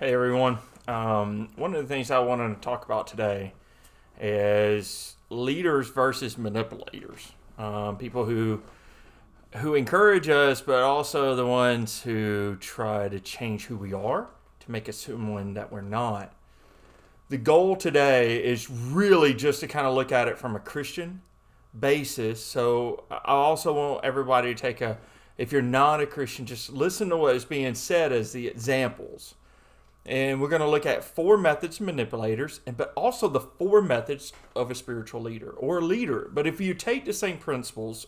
Hey everyone. One of the things I wanted to talk about today is leaders versus manipulators. People who encourage us, but also the ones who try to change who we are to make us someone that we're not. The goal today is really just to kind of look at it from a Christian basis. So I also want everybody to if you're not a Christian, just listen to what is being said as the examples. And we're going to look at four methods of manipulators, but also the four methods of a spiritual leader or a leader. But if you take the same principles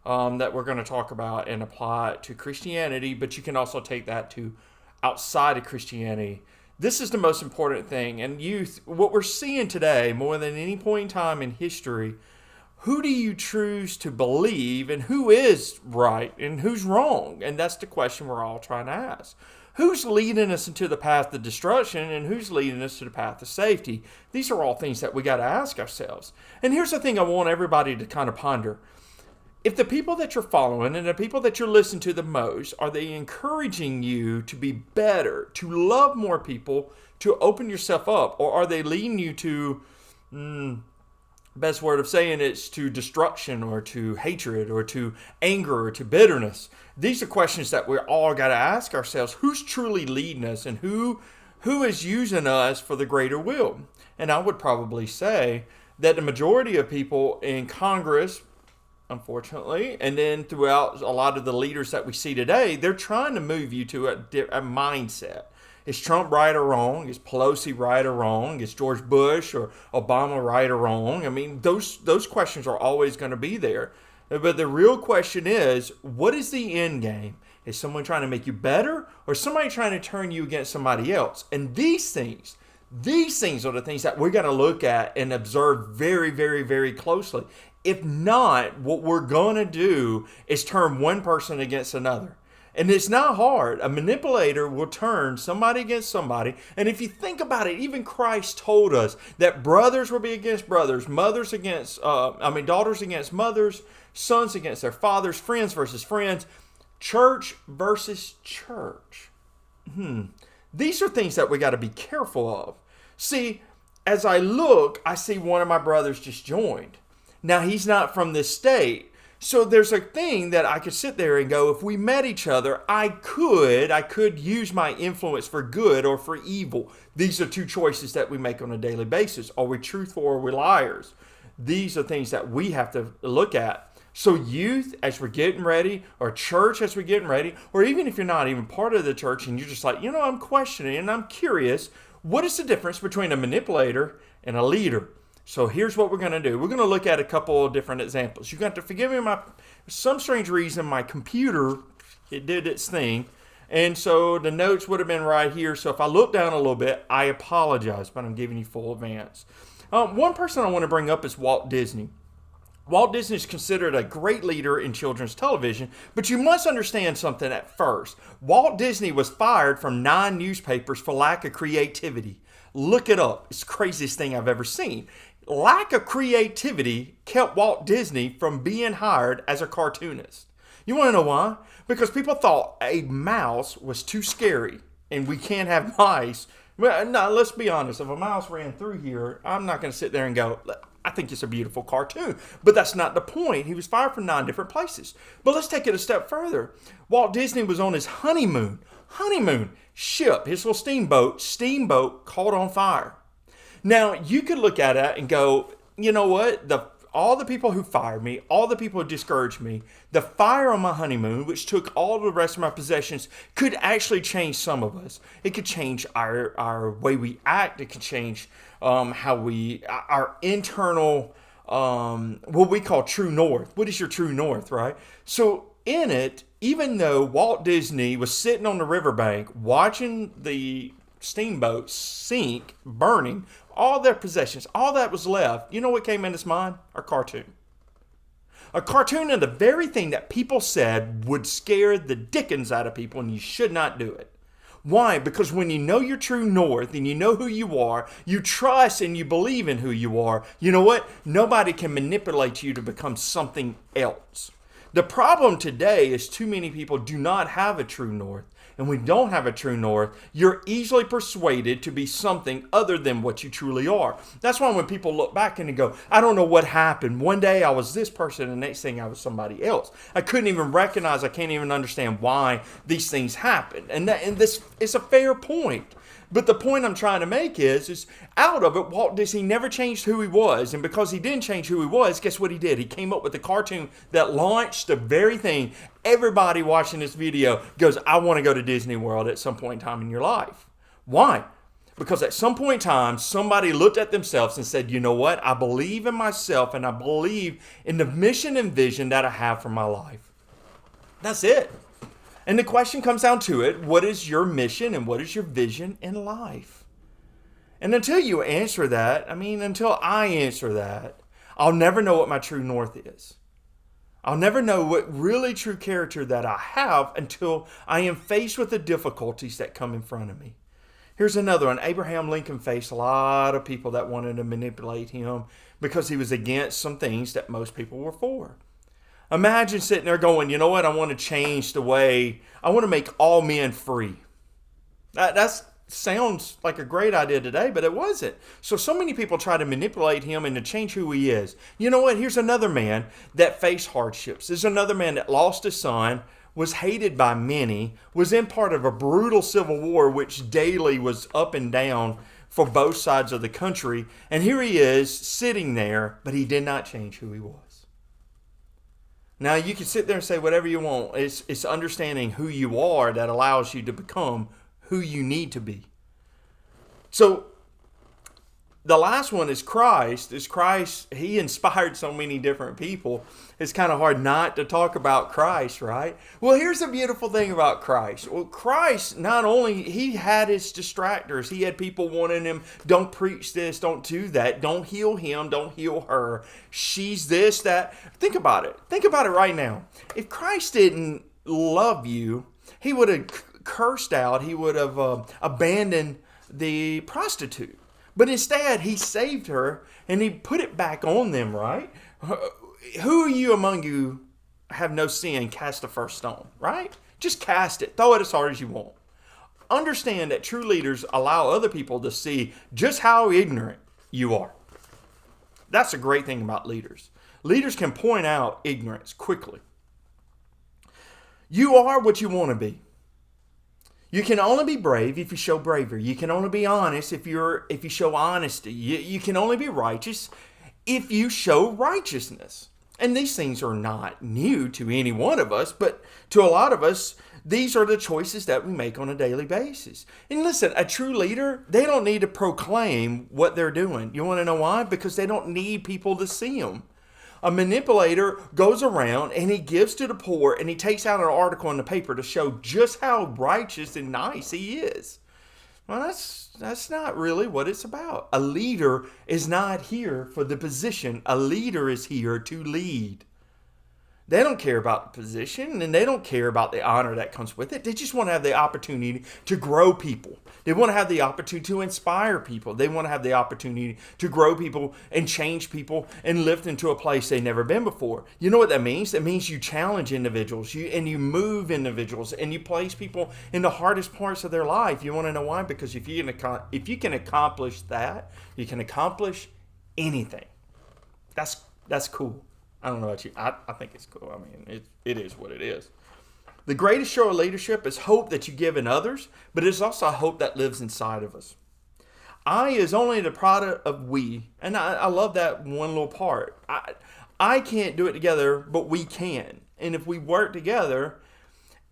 that we're going to talk about and apply it to Christianity, but you can also take that to outside of Christianity, this is the most important thing. And youth, what we're seeing today, more than any point in time in history, who do you choose to believe and who is right and who's wrong? And that's the question we're all trying to ask. Who's leading us into the path of destruction and who's leading us to the path of safety? These are all things that we got to ask ourselves. And here's the thing I want everybody to kind of ponder. If the people that you're following and the people that you're listening to the most, are they encouraging you to be better, to love more people, to open yourself up? Or are they leading you to, best word of saying it's to destruction or to hatred or to anger or to bitterness? These are questions that we all got to ask ourselves. Who's truly leading us and who is using us for the greater will? And I would probably say that the majority of people in Congress, unfortunately, and then throughout a lot of the leaders that we see today, they're trying to move you to a mindset. Is Trump right or wrong? Is Pelosi right or wrong? Is George Bush or Obama right or wrong? I mean, those questions are always going to be there. But the real question is, what is the end game? Is someone trying to make you better or somebody trying to turn you against somebody else? And these things are the things that we're going to look at and observe very, very, very closely. If not, what we're going to do is turn one person against another. And it's not hard. A manipulator will turn somebody against somebody. And if you think about it, even Christ told us that brothers will be against brothers, daughters against mothers, sons against their fathers, friends versus friends, church versus church. These are things that we got to be careful of. See, as I look, I see one of my brothers just joined. Now, he's not from this state. So there's a thing that I could sit there and go, if we met each other, I could use my influence for good or for evil. These are two choices that we make on a daily basis. Are we truthful or are we liars? These are things that we have to look at. So youth, as we're getting ready, or church as we're getting ready, or even if you're not even part of the church and you're just like, I'm questioning and I'm curious, what is the difference between a manipulator and a leader? So here's what we're going to do. We're going to look at a couple of different examples. You're going to have to forgive me. For some strange reason, my computer, it did its thing. And so the notes would have been right here. So if I look down a little bit, I apologize, but I'm giving you full advance. One person I want to bring up is Walt Disney. Walt Disney is considered a great leader in children's television, but you must understand something at first. Walt Disney was fired from 9 newspapers for lack of creativity. Look it up. It's the craziest thing I've ever seen. Lack of creativity kept Walt Disney from being hired as a cartoonist. You want to know why? Because people thought a mouse was too scary and we can't have mice. Well, no, let's be honest. If a mouse ran through here, I'm not going to sit there and go, I think it's a beautiful cartoon. But that's not the point. He was fired from 9 different places. But let's take it a step further. Walt Disney was on his honeymoon ship, his little steamboat caught on fire. Now, you could look at it and go, you know what? All the people who fired me, all the people who discouraged me, the fire on my honeymoon, which took all the rest of my possessions, could actually change some of us. It could change our way we act. It could change our internal, what we call true north. What is your true north, right? So in it, even though Walt Disney was sitting on the riverbank watching the steamboat sink, burning, all their possessions, all that was left, you know what came in his mind? A cartoon. A cartoon of the very thing that people said would scare the dickens out of people and you should not do it. Why? Because when you know your true north and you know who you are, you trust and you believe in who you are, you know what? Nobody can manipulate you to become something else. The problem today is too many people do not have a true north. And when you don't have a true north, you're easily persuaded to be something other than what you truly are. That's why when people look back and they go, I don't know what happened. One day I was this person, and the next thing I was somebody else. I couldn't even recognize, I can't even understand why these things happened. And this is a fair point. But the point I'm trying to make is out of it, Walt Disney never changed who he was. And because he didn't change who he was, guess what he did? He came up with a cartoon that launched the very thing everybody watching this video goes, I want to go to Disney World at some point in time in your life. Why? Because at some point in time, somebody looked at themselves and said, you know what? I believe in myself, and I believe in the mission and vision that I have for my life. That's it. And the question comes down to it, what is your mission and what is your vision in life? And until you answer that, until I answer that, I'll never know what my true north is. I'll never know what really true character that I have until I am faced with the difficulties that come in front of me. Here's another one. Abraham Lincoln faced a lot of people that wanted to manipulate him because he was against some things that most people were for. Imagine sitting there going, you know what, I want to change the way, I want to make all men free. That sounds like a great idea today, but it wasn't. So many people try to manipulate him and to change who he is. You know what, here's another man that faced hardships. There's another man that lost his son, was hated by many, was in part of a brutal civil war which daily was up and down for both sides of the country. And here he is sitting there, but he did not change who he was. Now, you can sit there and say whatever you want. It's understanding who you are that allows you to become who you need to be. So, the last one is Christ. He inspired so many different people. It's kind of hard not to talk about Christ, right? Well, here's the beautiful thing about Christ. Well, Christ, not only, he had his distractors. He had people wanting him, don't preach this, don't do that, don't heal him, don't heal her. She's this, that. Think about it. Think about it right now. If Christ didn't love you, he would have cursed out, he would have abandoned the prostitute. But instead, he saved her and he put it back on them, right? Who are you among you have no sin? Cast the first stone, right? Just cast it. Throw it as hard as you want. Understand that true leaders allow other people to see just how ignorant you are. That's a great thing about leaders. Leaders can point out ignorance quickly. You are what you want to be. You can only be brave if you show bravery. You can only be honest if you show honesty. You can only be righteous if you show righteousness. And these things are not new to any one of us, but to a lot of us, these are the choices that we make on a daily basis. And listen, a true leader, they don't need to proclaim what they're doing. You want to know why? Because they don't need people to see them. A manipulator goes around and he gives to the poor and he takes out an article in the paper to show just how righteous and nice he is. Well, that's not really what it's about. A leader is not here for the position. A leader is here to lead. They don't care about the position and they don't care about the honor that comes with it. They just want to have the opportunity to grow people. They want to have the opportunity to inspire people. They want to have the opportunity to grow people and change people and lift into a place they've never been before. You know what that means? That means you challenge individuals and you move individuals and you place people in the hardest parts of their life. You want to know why? Because if you can accomplish that, you can accomplish anything. That's cool. I don't know about you. I think it's cool. It is what it is. The greatest show of leadership is hope that you give in others, but it's also a hope that lives inside of us. I is only the product of we, and I love that one little part. I can't do it together, but we can. And if we work together,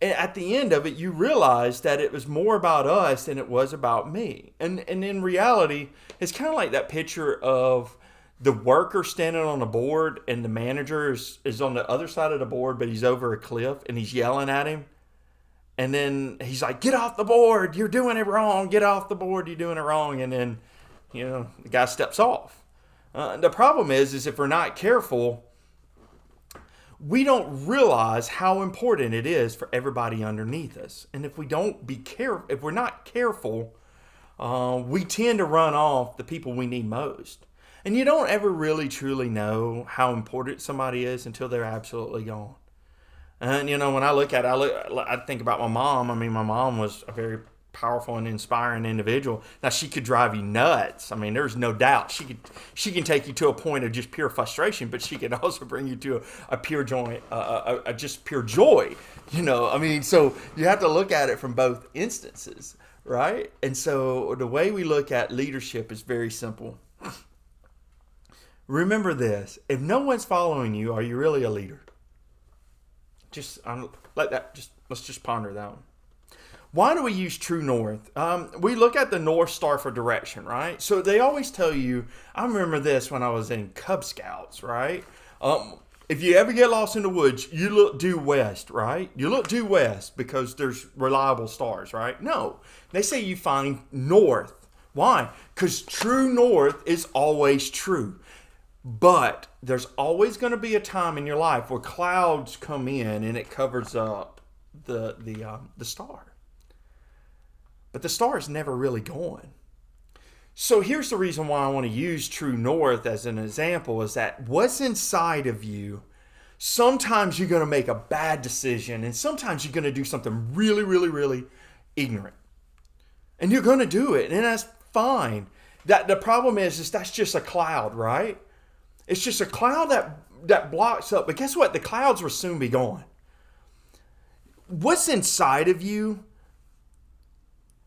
at the end of it, you realize that it was more about us than it was about me. And in reality, it's kind of like that picture of the worker standing on a board and the manager is on the other side of the board, but he's over a cliff and he's yelling at him. And then he's like, get off the board. You're doing it wrong. Get off the board. You're doing it wrong. And then, the guy steps off. The problem is if we're not careful, we don't realize how important it is for everybody underneath us. And if we don't be careful, if we're not careful, we tend to run off the people we need most. And you don't ever really truly know how important somebody is until they're absolutely gone. And when I look at it, I think about my mom. I mean, my mom was a very powerful and inspiring individual. Now she could drive you nuts. I mean, there's no doubt she can take you to a point of just pure frustration, but she can also bring you to a pure joy, just pure joy. I mean, so you have to look at it from both instances, right? And so the way we look at leadership is very simple. Remember this: if no one's following you, are you really a leader? Let's just ponder that one. Why do we use true north? We look at the North Star for direction, right? So they always tell you, I remember this when I was in Cub Scouts, right? If you ever get lost in the woods, you look due west, right? You look due west because there's reliable stars, right? No, they say you find north. Why? Because true north is always true. But there's always going to be a time in your life where clouds come in and it covers up the star. But the star is never really going. So here's the reason why I want to use true north as an example is that what's inside of you, sometimes you're going to make a bad decision and sometimes you're going to do something really, really, really ignorant. And you're going to do it, and that's fine. The problem is that's just a cloud, right? It's just a cloud that blocks up. But guess what? The clouds will soon be gone. What's inside of you,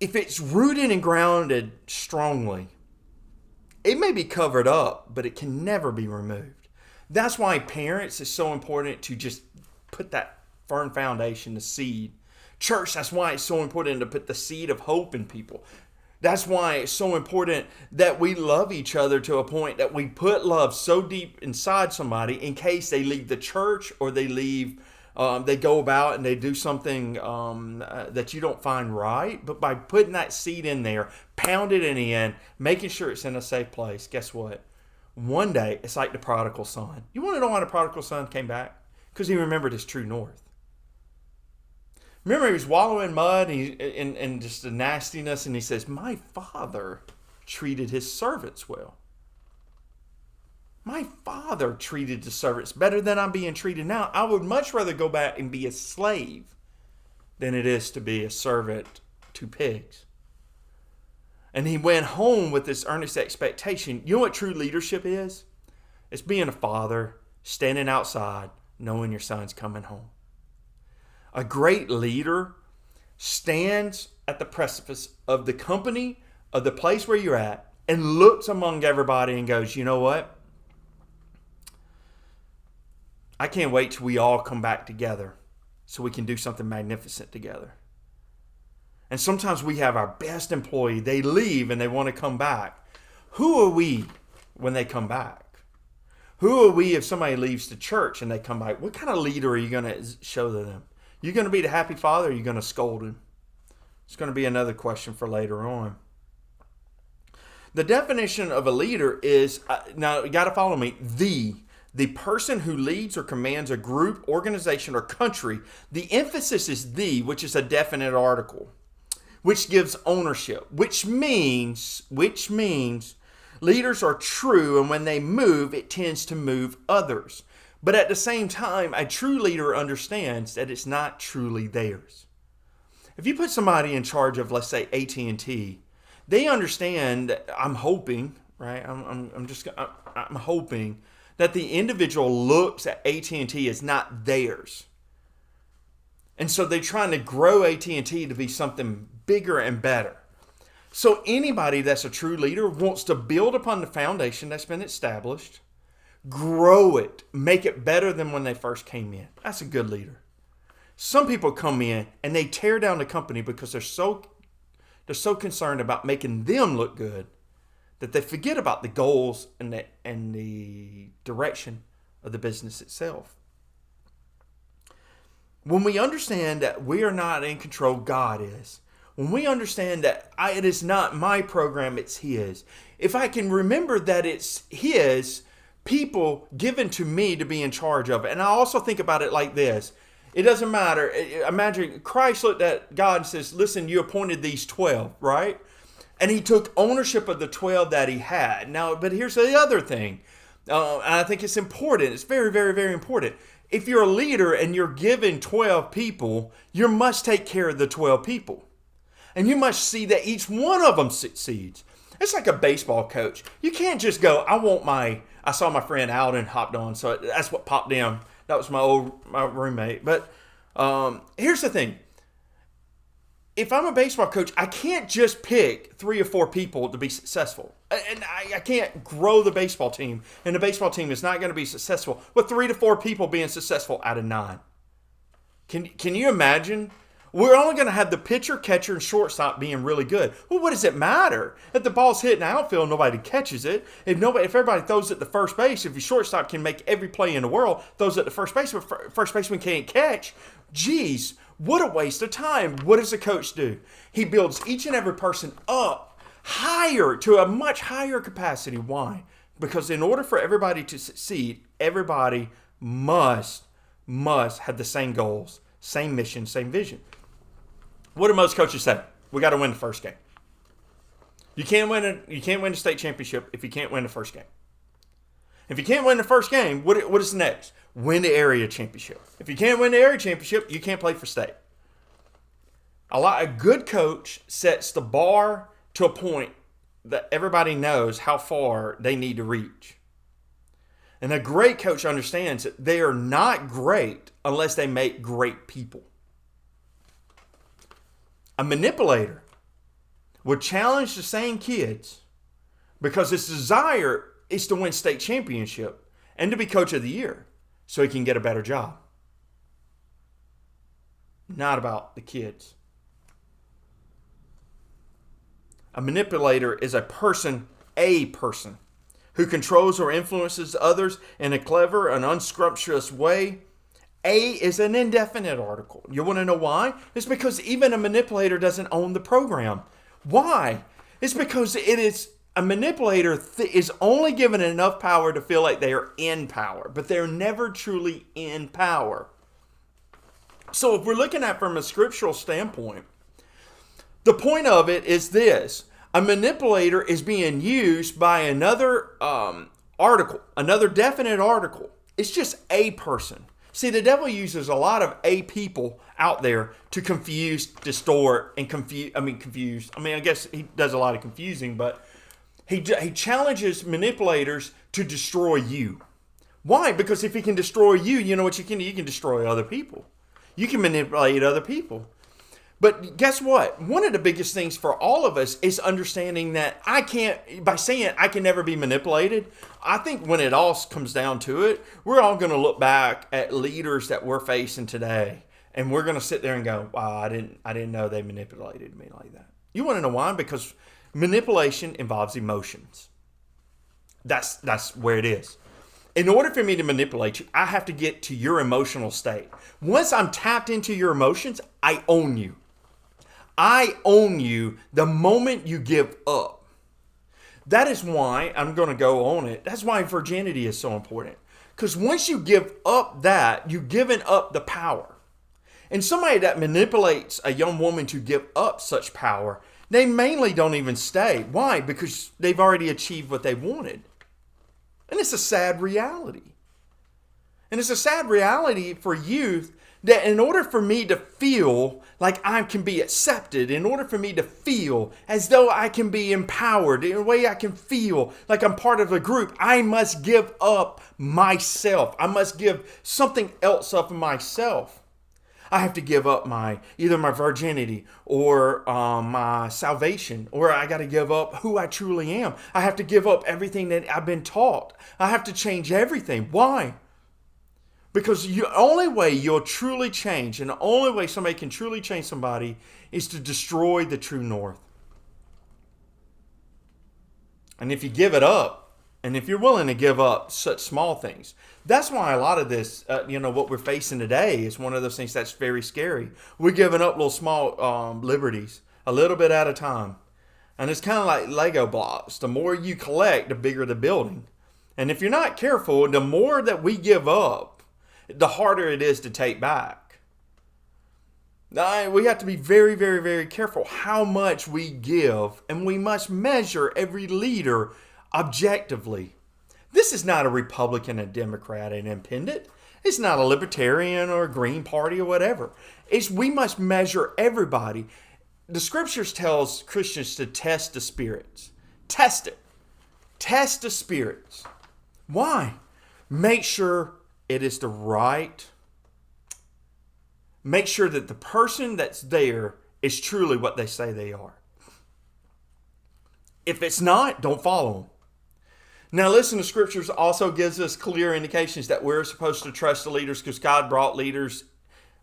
if it's rooted and grounded strongly, it may be covered up, but it can never be removed. That's why parents, is so important to just put that firm foundation, the seed. Church, that's why it's so important to put the seed of hope in people. That's why it's so important that we love each other to a point that we put love so deep inside somebody in case they leave the church or they go about and they do something that you don't find right. But by putting that seed in there, pounding it in, making sure it's in a safe place, guess what? One day, it's like the prodigal son. You want to know why the prodigal son came back? Because he remembered his true north. Remember, he was wallowing in mud and just the nastiness, and he says, my father treated his servants well. My father treated the servants better than I'm being treated now. I would much rather go back and be a slave than it is to be a servant to pigs. And he went home with this earnest expectation. You know what true leadership is? It's being a father, standing outside, knowing your son's coming home. A great leader stands at the precipice of the company, of the place where you're at, and looks among everybody and goes, you know what? I can't wait till we all come back together so we can do something magnificent together. And sometimes we have our best employee. They leave and they want to come back. Who are we when they come back? Who are we if somebody leaves the church and they come back? What kind of leader are you going to show to them? You're going to be the happy father, or are you going to scold him? It's going to be another question for later on. The definition of a leader is, now you got to follow me, the person who leads or commands a group, organization, or country. The emphasis is the, which is a definite article, which gives ownership, which means leaders are true, and when they move, it tends to move others. But at the same time, a true leader understands that it's not truly theirs. If you put somebody in charge of, let's say, AT&T, they understand, I'm hoping, right? I'm hoping that the individual looks at AT&T as not theirs. And so they're trying to grow AT&T to be something bigger and better. So anybody that's a true leader wants to build upon the foundation that's been established, grow it, make it better than when they first came in. That's a good leader. Some people come in and they tear down the company because they're so concerned about making them look good that they forget about the goals and the direction of the business itself. When we understand that we are not in control, God is. When we understand that it is not my program, it's His. If I can remember that it's His people given to me to be in charge of it. And I also think about it like this. It doesn't matter. Imagine Christ looked at God and says, listen, you appointed these 12, right? And He took ownership of the 12 that He had. Now, but here's the other thing. And I think it's important. It's very, very, very important. if you're a leader and you're given 12 people, you must take care of the 12 people. And you must see that each one of them succeeds. It's like a baseball coach. You can't just go, I saw my friend Alden hopped on, so that's what popped in. That was my roommate. But here's the thing. If I'm a baseball coach, I can't just pick 3 or 4 people to be successful. And I can't grow the baseball team. And the baseball team is not going to be successful with 3 to 4 people being successful out of 9. Can you imagine? We're only going to have the pitcher, catcher, and shortstop being really good. Well, what does it matter? If the ball's hit in the outfield, nobody catches it. If everybody throws it to first base, if your shortstop can make every play in the world, throws it to first base, but first baseman can't catch, geez, what a waste of time. What does the coach do? He builds each and every person up higher to a much higher capacity. Why? Because in order for everybody to succeed, everybody must have the same goals, same mission, same vision. What do most coaches say? We got to win the first game. You can't win the state championship if you can't win the first game. If you can't win the first game, what is next? Win the area championship. If you can't win the area championship, you can't play for state. A good coach sets the bar to a point that everybody knows how far they need to reach. And a great coach understands that they are not great unless they make great people. A manipulator would challenge the same kids because his desire is to win state championship and to be coach of the year so he can get a better job. Not about the kids. A manipulator is a person who controls or influences others in a clever and unscrupulous way. A is an indefinite article. You want to know why? It's because even a manipulator doesn't own the program. Why? It's because a manipulator is only given enough power to feel like they are in power, but they're never truly in power. So if we're looking at it from a scriptural standpoint, the point of it is this. A manipulator is being used by another article, another definite article. It's just a person. See, the devil uses a lot of a people out there to confuse, distort, and confuse. I guess he does a lot of confusing, but he challenges manipulators to destroy you. Why? Because if he can destroy you, you know what you can do? You can destroy other people. You can manipulate other people. But guess what? One of the biggest things for all of us is understanding that by saying I can never be manipulated, I think when it all comes down to it, we're all going to look back at leaders that we're facing today. And we're going to sit there and go, wow, I didn't know they manipulated me like that. You want to know why? Because manipulation involves emotions. That's where it is. In order for me to manipulate you, I have to get to your emotional state. Once I'm tapped into your emotions, I own you. I own you the moment you give up. That is why I'm going to go on it. That's why virginity is so important. Because once you give up that, you've given up the power. And somebody that manipulates a young woman to give up such power, they mainly don't even stay. Why? Because they've already achieved what they wanted. And it's a sad reality. And it's a sad reality for youth that in order for me to feel like I can be accepted, in order for me to feel as though I can be empowered, in a way I can feel like I'm part of a group, I must give up myself. I must give something else up of myself. I have to give up either my virginity or my salvation, or I got to give up who I truly am. I have to give up everything that I've been taught. I have to change everything. Why? Because the only way you'll truly change, and the only way somebody can truly change somebody, is to destroy the true north. And if you give it up, and if you're willing to give up such small things, that's why a lot of this, what we're facing today is one of those things that's very scary. We're giving up little small liberties, a little bit at a time. And it's kind of like Lego blocks. The more you collect, the bigger the building. And if you're not careful, the more that we give up, the harder it is to take back. We have to be very, very, very careful how much we give, and we must measure every leader objectively. This is not a Republican, a Democrat, an independent. It's not a libertarian or a green party or whatever. It's we must measure everybody. The scriptures tells Christians to test the spirits. Test it. Test the spirits. Why? Make sure it is the right. Make sure that the person that's there is truly what they say they are. If it's not, don't follow them. Now listen, the scriptures also gives us clear indications that we're supposed to trust the leaders because God brought leaders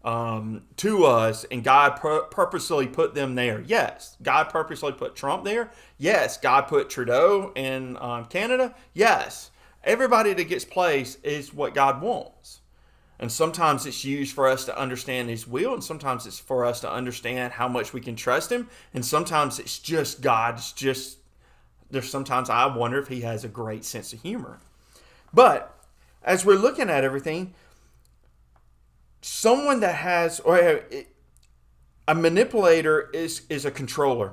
to us and God purposely put them there. Yes, God purposely put Trump there. Yes, God put Trudeau in Canada. Yes, everybody that gets placed is what God wants. And sometimes it's used for us to understand His will, and sometimes it's for us to understand how much we can trust Him, and sometimes it's just God. There's sometimes I wonder if He has a great sense of humor. But as we're looking at everything, someone that has, or a manipulator is a controller.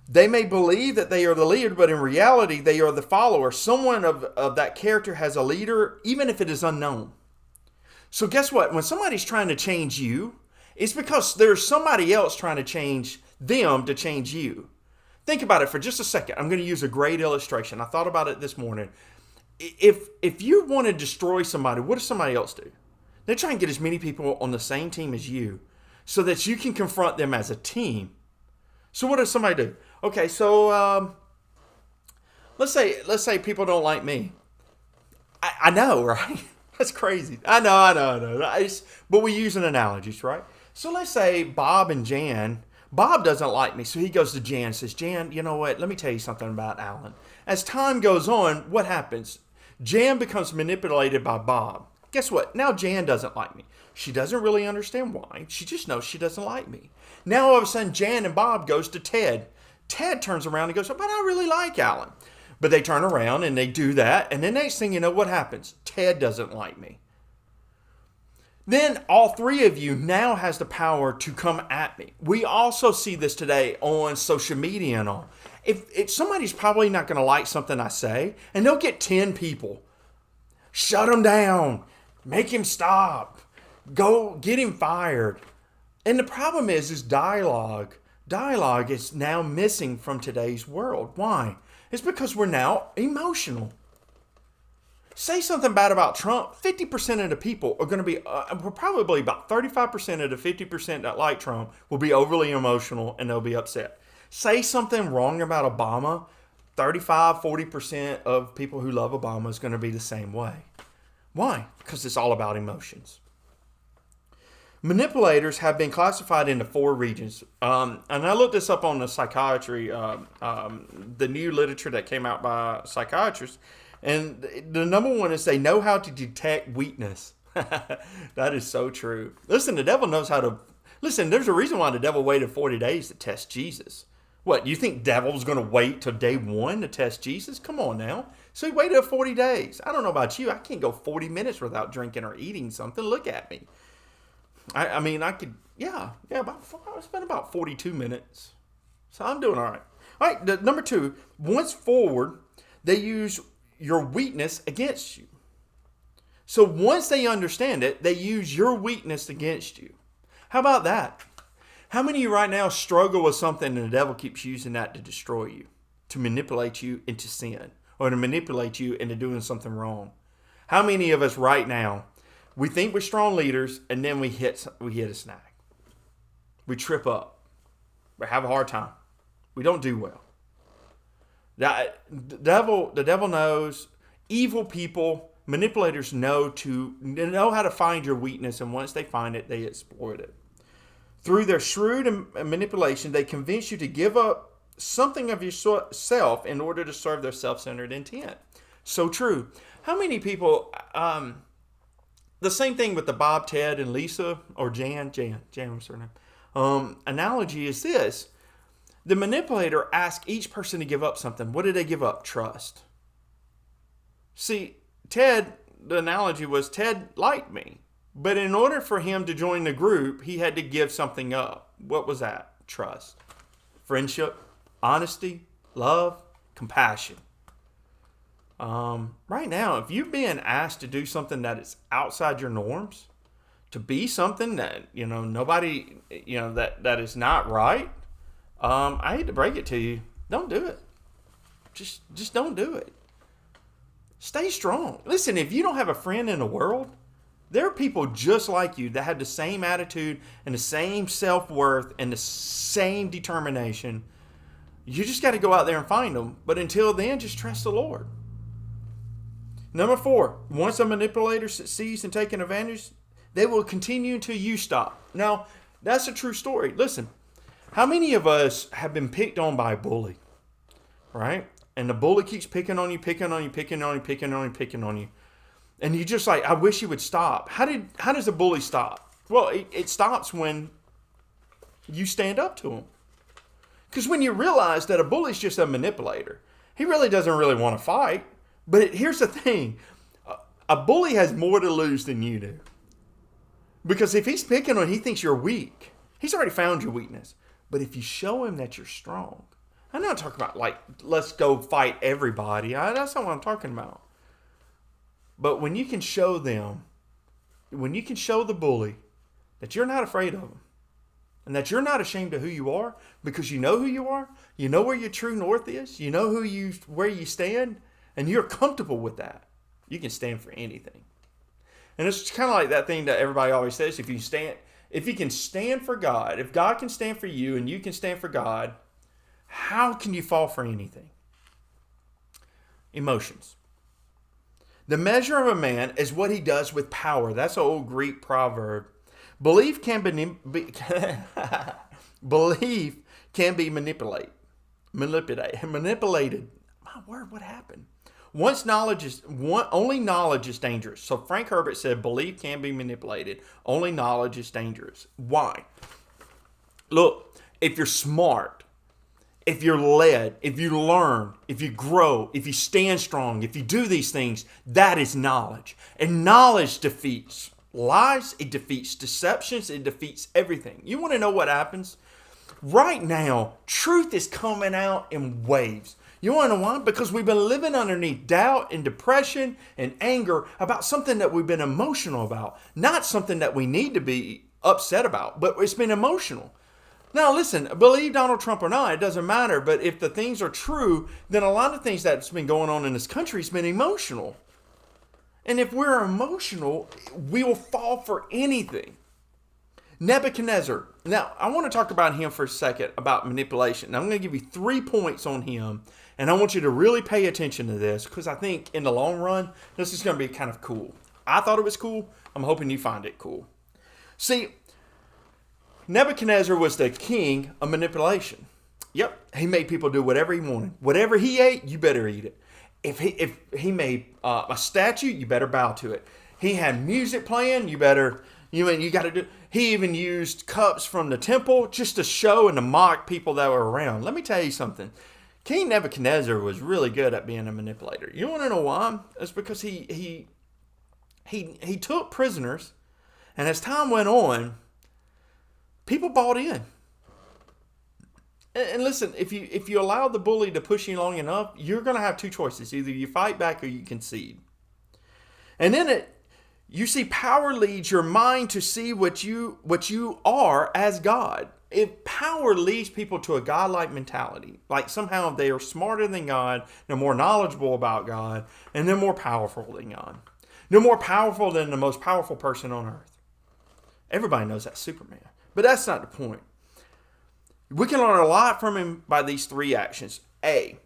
They may believe that they are the leader, but in reality, they are the follower. Someone of that character has a leader, even if it is unknown. So guess what? When somebody's trying to change you, it's because there's somebody else trying to change them to change you. Think about it for just a second. I'm going to use a great illustration. I thought about it this morning. If you want to destroy somebody, what does somebody else do? They try and get as many people on the same team as you so that you can confront them as a team. So what does somebody do? Okay, so let's say people don't like me. I know, right? That's crazy. I know. But we use an analogies, right? So let's say Bob and Jan. Bob doesn't like me, so he goes to Jan and says, Jan, you know what? Let me tell you something about Alan. As time goes on, what happens? Jan becomes manipulated by Bob. Guess what? Now Jan doesn't like me. She doesn't really understand why. She just knows she doesn't like me. Now all of a sudden, Jan and Bob goes to Ted. Ted turns around and goes, but I really like Alan. But they turn around and they do that. And the next thing you know, what happens? Ted doesn't like me. Then all three of you now has the power to come at me. We also see this today on social media and all. If somebody's probably not going to like something I say, and they'll get 10 people. Shut him down. Make him stop. Go get him fired. And the problem is dialogue. Dialogue is now missing from today's world. Why? It's because we're now emotional. Say something bad about Trump, 50% of the people are going to be, probably about 35% of the 50% that like Trump will be overly emotional and they'll be upset. Say something wrong about Obama, 40% of people who love Obama is going to be the same way. Why? Because it's all about emotions. Manipulators have been classified into 4 regions. And I looked this up on the psychiatry, the new literature that came out by psychiatrists. And the number one is they know how to detect weakness. That is so true. Listen, the devil knows how to... Listen, there's a reason why the devil waited 40 days to test Jesus. What, you think devil's going to wait till day 1 to test Jesus? Come on now. So he waited 40 days. I don't know about you. I can't go 40 minutes without drinking or eating something. Look at me. I mean, I could, I spent about 42 minutes. So I'm doing all right. All right, number 2, once forward, they use your weakness against you. So once they understand it, they use your weakness against you. How about that? How many of you right now struggle with something and the devil keeps using that to destroy you, to manipulate you into sin, or to manipulate you into doing something wrong? How many of us right now, we think we're strong leaders and then we hit a snag. We trip up. We have a hard time. We don't do well. The devil knows. Evil people, manipulators know how to find your weakness, and once they find it, they exploit it. Through their shrewd manipulation, they convince you to give up something of yourself in order to serve their self-centered intent. So true. How many people... the same thing with the Bob, Ted, and Lisa, or Jan was her name. Analogy is this. The manipulator asks each person to give up something. What did they give up? Trust. See, Ted, the analogy was Ted liked me. But in order for him to join the group, he had to give something up. What was that? Trust. Friendship, honesty, love, compassion. Right now, if you're being asked to do something that is outside your norms, to be something that, nobody, that is not right, I hate to break it to you. Don't do it. Just don't do it. Stay strong. Listen, if you don't have a friend in the world, there are people just like you that have the same attitude and the same self-worth and the same determination. You just got to go out there and find them. But until then, just trust the Lord. Number 4, once a manipulator succeeds in taking advantage, they will continue until you stop. Now, that's a true story. Listen, how many of us have been picked on by a bully, right? And the bully keeps picking on you, picking on you, picking on you, picking on you, picking on you. And you just like, I wish he would stop. How does a bully stop? Well, it stops when you stand up to him. Because when you realize that a bully's just a manipulator, he really doesn't really want to fight. But here's the thing. A bully has more to lose than you do. Because if he's picking on you, he thinks you're weak. He's already found your weakness. But if you show him that you're strong, I'm not talking about like, let's go fight everybody. That's not what I'm talking about. But when you can show them, when you can show the bully that you're not afraid of them and that you're not ashamed of who you are because you know who you are, you know where your true north is, you know where you stand, and you're comfortable with that, you can stand for anything. And it's kind of like that thing that everybody always says, if you can stand for God, if God can stand for you and you can stand for God, how can you fall for anything? Emotions. The measure of a man is what he does with power. That's an old Greek proverb. Belief can be manipulated. My word, what happened? Only knowledge is dangerous. So Frank Herbert said, belief can be manipulated. Only knowledge is dangerous. Why? Look, if you're smart, if you're led, if you learn, if you grow, if you stand strong, if you do these things, that is knowledge. And knowledge defeats lies, it defeats deceptions, it defeats everything. You want to know what happens? Right now, truth is coming out in waves. You want to know why? Because we've been living underneath doubt and depression and anger about something that we've been emotional about. Not something that we need to be upset about, but it's been emotional. Now, listen, believe Donald Trump or not, it doesn't matter. But if the things are true, then a lot of things that's been going on in this country has been emotional. And if we're emotional, we will fall for anything. Nebuchadnezzar. Now, I want to talk about him for a second, about manipulation. Now, I'm going to give you 3 points on him. And I want you to really pay attention to this because I think in the long run, this is going to be kind of cool. I thought it was cool. I'm hoping you find it cool. See, Nebuchadnezzar was the king of manipulation. Yep, he made people do whatever he wanted. Whatever he ate, you better eat it. If he made a statue, you better bow to it. He had music playing, you got to do. He even used cups from the temple just to show and to mock people that were around. Let me tell you something. King Nebuchadnezzar was really good at being a manipulator. You want to know why? It's because he took prisoners, and as time went on, people bought in. And listen, if you allow the bully to push you long enough, you're going to have 2 choices. Either you fight back or you concede. And in it, you see power leads your mind to see what you are as God. If power leads people to a godlike mentality, like somehow they are smarter than God, they're more knowledgeable about God, and they're more powerful than God. They're more powerful than the most powerful person on earth. Everybody knows that's Superman. But that's not the point. We can learn a lot from him by these 3 actions. A,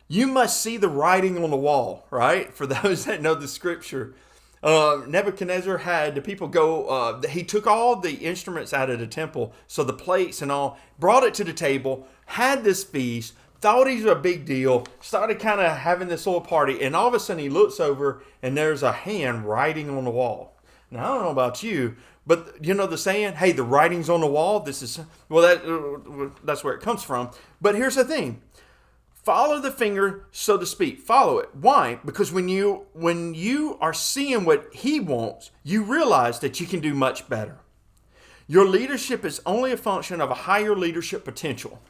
you must see the writing on the wall, right? For those that know the scripture, Nebuchadnezzar had the people go, he took all the instruments out of the temple, so the plates and all, brought it to the table, had this feast, thought he was a big deal, started kind of having this little party, and all of a sudden he looks over and there's a hand writing on the wall. Now, I don't know about you, but you know the saying, hey, the writing's on the wall. That's where it comes from. But here's the thing. Follow the finger, so to speak. Follow it. Why? Because when you are seeing what he wants, you realize that you can do much better. Your leadership is only a function of a higher leadership potential.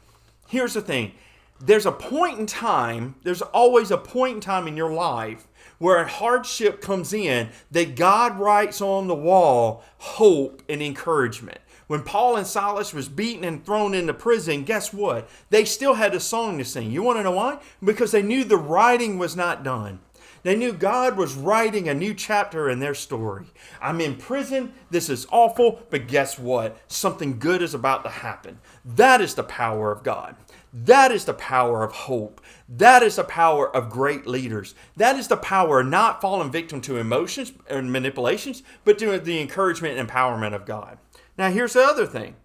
Here's the thing. there's a point in time, there's always a point in time in your life where a hardship comes in that God writes on the wall hope and encouragement. When Paul and Silas was beaten and thrown into prison, guess what? They still had a song to sing. You want to know why? Because they knew the writing was not done. They knew God was writing a new chapter in their story. I'm in prison. This is awful. But guess what? Something good is about to happen. That is the power of God. That is the power of hope. That is the power of great leaders. That is the power of not falling victim to emotions and manipulations, but to the encouragement and empowerment of God. Now, here's the other thing.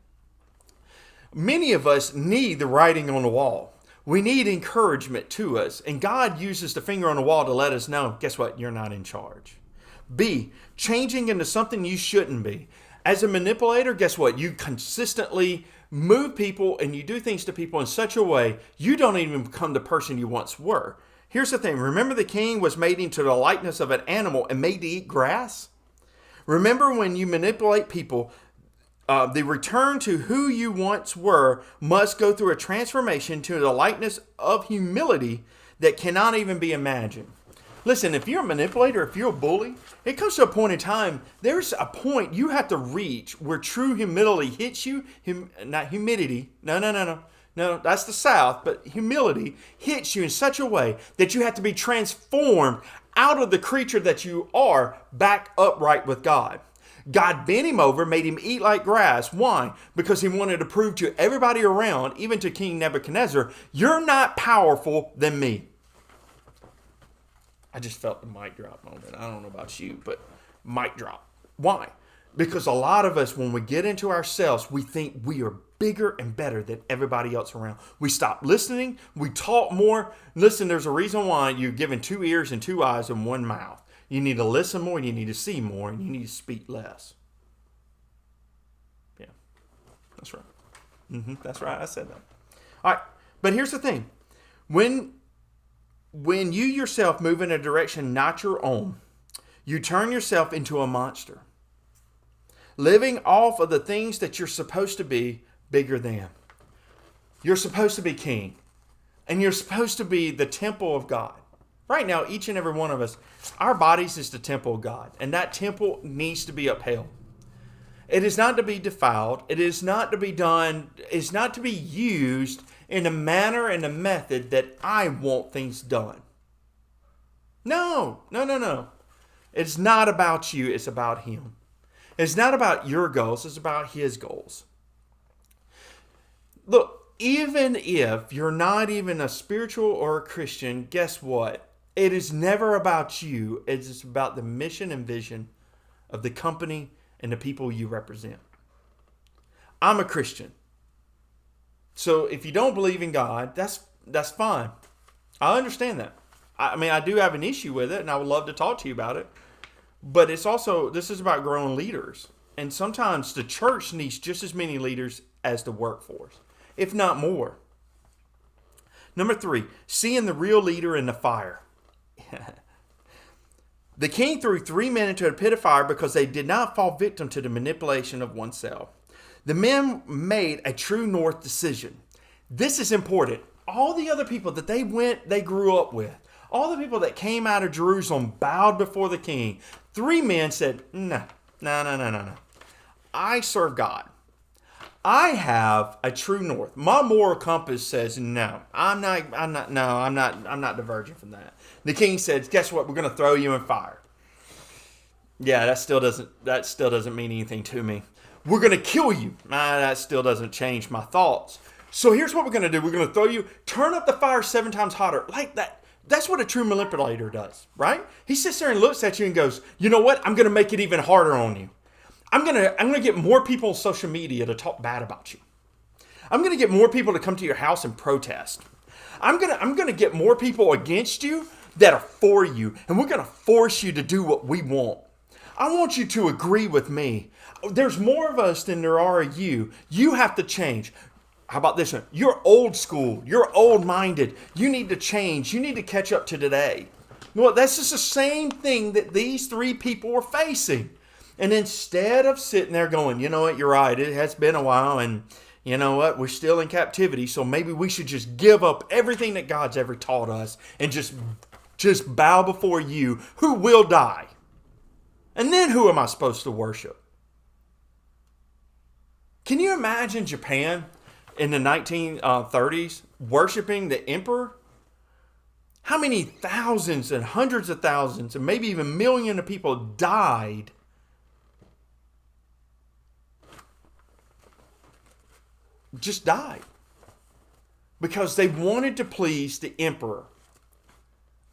Many of us need the writing on the wall. We need encouragement to us. And God uses the finger on the wall to let us know, guess what? You're not in charge. B, changing into something you shouldn't be. As a manipulator, guess what? You consistently move people and you do things to people in such a way you don't even become the person you once were. Here's the thing. Remember the king was made into the likeness of an animal and made to eat grass? Remember when you manipulate people, the return to who you once were must go through a transformation to the likeness of humility that cannot even be imagined. Listen, if you're a manipulator, if you're a bully, it comes to a point in time, there's a point you have to reach where true humility hits you, not humidity, no, that's the South, but humility hits you in such a way that you have to be transformed out of the creature that you are back upright with God. God bent him over, made him eat like grass. Why? Because he wanted to prove to everybody around, even to King Nebuchadnezzar, you're not powerful than me. I just felt the mic drop moment. I don't know about you, but mic drop. Why? Because a lot of us, when we get into ourselves, we think we are bigger and better than everybody else around. We stop listening. We talk more. Listen, there's a reason why you're given 2 ears and 2 eyes and 1 mouth. You need to listen more, and you need to see more, and you need to speak less. Yeah, that's right. That's right. I said that. All right, but here's the thing. When you yourself move in a direction not your own, you turn yourself into a monster, living off of the things that you're supposed to be bigger than. You're supposed to be king, and you're supposed to be the temple of God. Right now, each and every one of us, our bodies is the temple of God, and that temple needs to be upheld. It is not to be defiled. It is not to be done. It's not to be used in a manner and a method that I want things done. No. It's not about you. It's about him. It's not about your goals. It's about his goals. Look, even if you're not even a spiritual or a Christian, guess what? It is never about you. It's about the mission and vision of the company and the people you represent. I'm a Christian. So if you don't believe in God, that's fine. I understand that. I do have an issue with it, and I would love to talk to you about it. But this is about growing leaders. And sometimes the church needs just as many leaders as the workforce, if not more. Number 3, seeing the real leader in the fire. The king threw 3 men into a pit of fire because they did not fall victim to the manipulation of oneself. The men made a true north decision. This is important. All the other people that they grew up with, all the people that came out of Jerusalem bowed before the king. 3 men said, no. I serve God. I have a true north. My moral compass says no. I'm not diverging from that. The king said, guess what? We're going to throw you in fire. Yeah, that still doesn't mean anything to me. We're going to kill you. That still doesn't change my thoughts. So here's what we're going to do. We're going to throw you, turn up the fire 7 times hotter. Like that. That's what a true manipulator does, right? He sits there and looks at you and goes, you know what? I'm going to make it even harder on you. I'm gonna get more people on social media to talk bad about you. I'm gonna get more people to come to your house and protest. I'm gonna get more people against you that are for you, and we're gonna force you to do what we want. I want you to agree with me. There's more of us than there are of you. You have to change. How about this one? You're old school. You're old-minded. You need to change. You need to catch up to today. Well, that's just the same thing that these 3 people were facing. And instead of sitting there going, you know what, you're right, it has been a while, and you know what? We're still in captivity, so maybe we should just give up everything that God's ever taught us and just bow before you who will die. And then who am I supposed to worship? Can you imagine Japan in the 1930s worshiping the emperor? How many thousands and hundreds of thousands and maybe even millions of people died just died because they wanted to please the emperor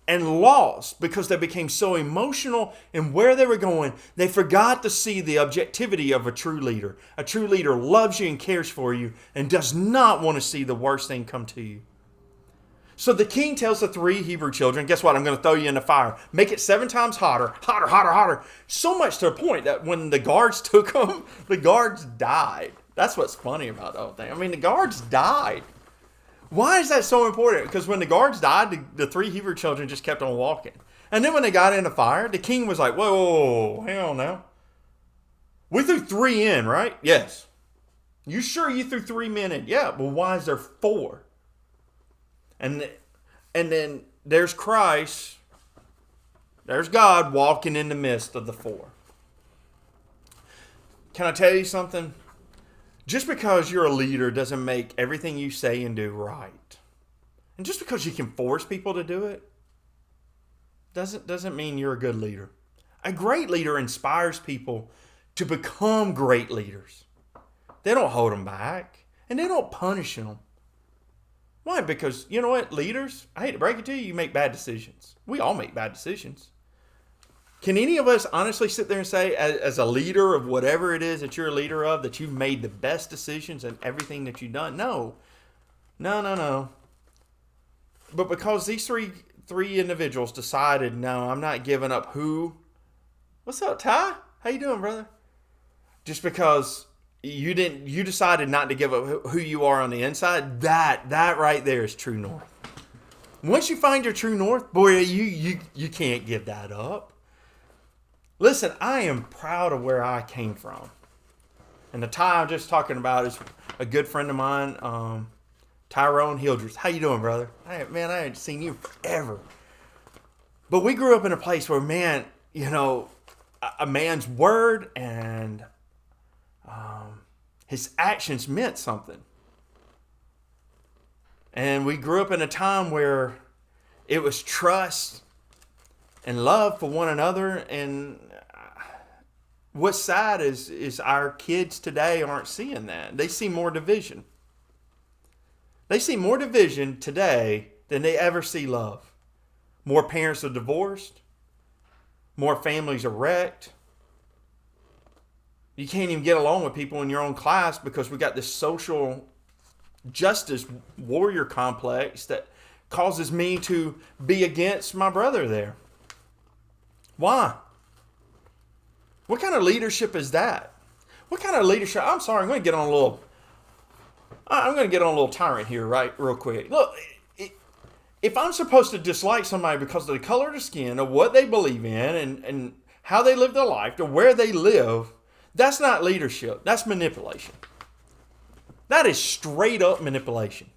and lost because they became so emotional in where they were going. They forgot to see the objectivity of a true leader. A true leader loves you and cares for you and does not want to see the worst thing come to you. So the king tells the 3 Hebrew children, guess what? I'm going to throw you in the fire. Make it 7 times hotter, hotter, hotter, hotter. So much to the point that when the guards took them, the guards died. That's what's funny about the whole thing. I mean, the guards died. Why is that so important? Because when the guards died, the 3 Hebrew children just kept on walking. And then when they got in the fire, the king was like, whoa, hang on now. We threw 3 in, right? Yes. You sure you threw 3 men in? Yeah, well, why is there 4? And then there's Christ, there's God walking in the midst of the 4. Can I tell you something? Just because you're a leader doesn't make everything you say and do right. And just because you can force people to do it doesn't mean you're a good leader. A great leader inspires people to become great leaders. They don't hold them back and they don't punish them. Why? Because you know what, leaders, I hate to break it to you, you make bad decisions. We all make bad decisions. Can any of us honestly sit there and say, as a leader of whatever it is that you're a leader of, that you've made the best decisions in everything that you've done? No. But because these three individuals decided, no, I'm not giving up who. What's up, Ty? How you doing, brother? Just because you decided not to give up who you are on the inside, that right there is true north. Once you find your true north, boy, you can't give that up. Listen, I am proud of where I came from. And the Ty I'm just talking about is a good friend of mine, Tyrone Hildreth. How you doing, brother? I haven't seen you forever. But we grew up in a place where, man, you know, a man's word and his actions meant something. And we grew up in a time where it was trust and love for one another. And what's sad is our kids today aren't seeing that. They see more division. They see more division today than they ever see love. More parents are divorced. More families are wrecked. You can't even get along with people in your own class because we got this social justice warrior complex that causes me to be against my brother there. Why? What kind of leadership is that? What kind of leadership? I'm sorry, I'm going to get on a little tyrant here, right, real quick. Look, if I'm supposed to dislike somebody because of the color of their skin or what they believe in and how they live their life or where they live, that's not leadership. That's manipulation. That is straight up manipulation.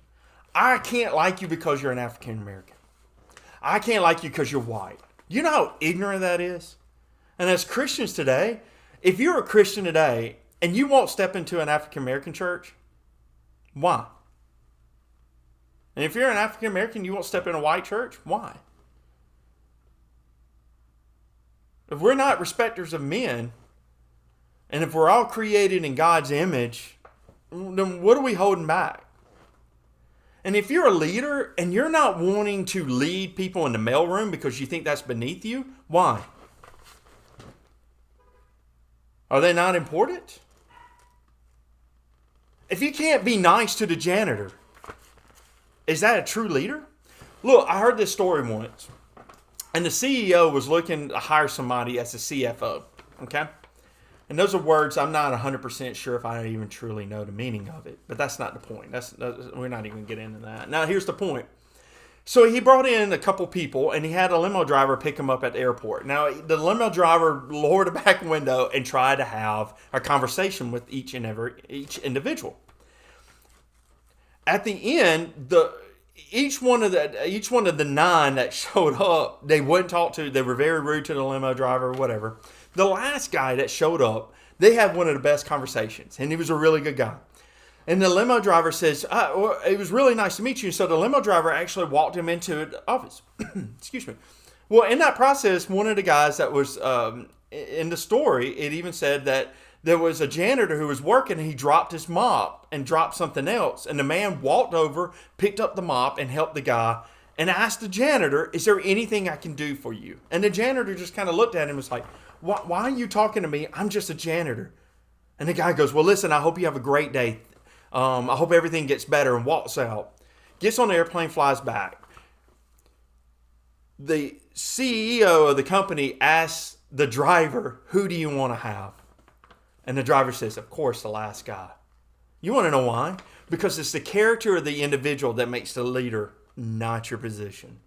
I can't like you because you're an African American. I can't like you because you're white. You know how ignorant that is? And as Christians today, if you're a Christian today and you won't step into an African American church, why? And if you're an African American, you won't step in a white church, why? If we're not respecters of men, and if we're all created in God's image, then what are we holding back? And if you're a leader and you're not wanting to lead people in the mailroom because you think that's beneath you, why? Are they not important? If you can't be nice to the janitor, is that a true leader? Look, I heard this story once. And the CEO was looking to hire somebody as a CFO. Okay? And those are words I'm not 100% sure if I even truly know the meaning of it. But that's not the point. We're not even going to get into that. Now, here's the point. So he brought in a couple people, and he had a limo driver pick him up at the airport. Now, the limo driver lowered the back window and tried to have a conversation with each individual. at the end, each one of the 9 that showed up, they wouldn't talk to. They were very rude to the limo driver or whatever. The last guy that showed up, they had one of the best conversations, and he was a really good guy. And the limo driver says, well, it was really nice to meet you. So the limo driver actually walked him into the office. Excuse me. Well, in that process, one of the guys that was in the story, it even said that there was a janitor who was working and he dropped his mop and dropped something else. And the man walked over, picked up the mop and helped the guy and asked the janitor, is there anything I can do for you? And the janitor just kind of looked at him and was like, why are you talking to me? I'm just a janitor. And the guy goes, well, listen, I hope you have a great day. I hope everything gets better, and walks out. Gets on the airplane, flies back. The CEO of the company asks the driver, who do you want to have? And the driver says, of course, the last guy. You want to know why? Because it's the character of the individual that makes the leader, not your position.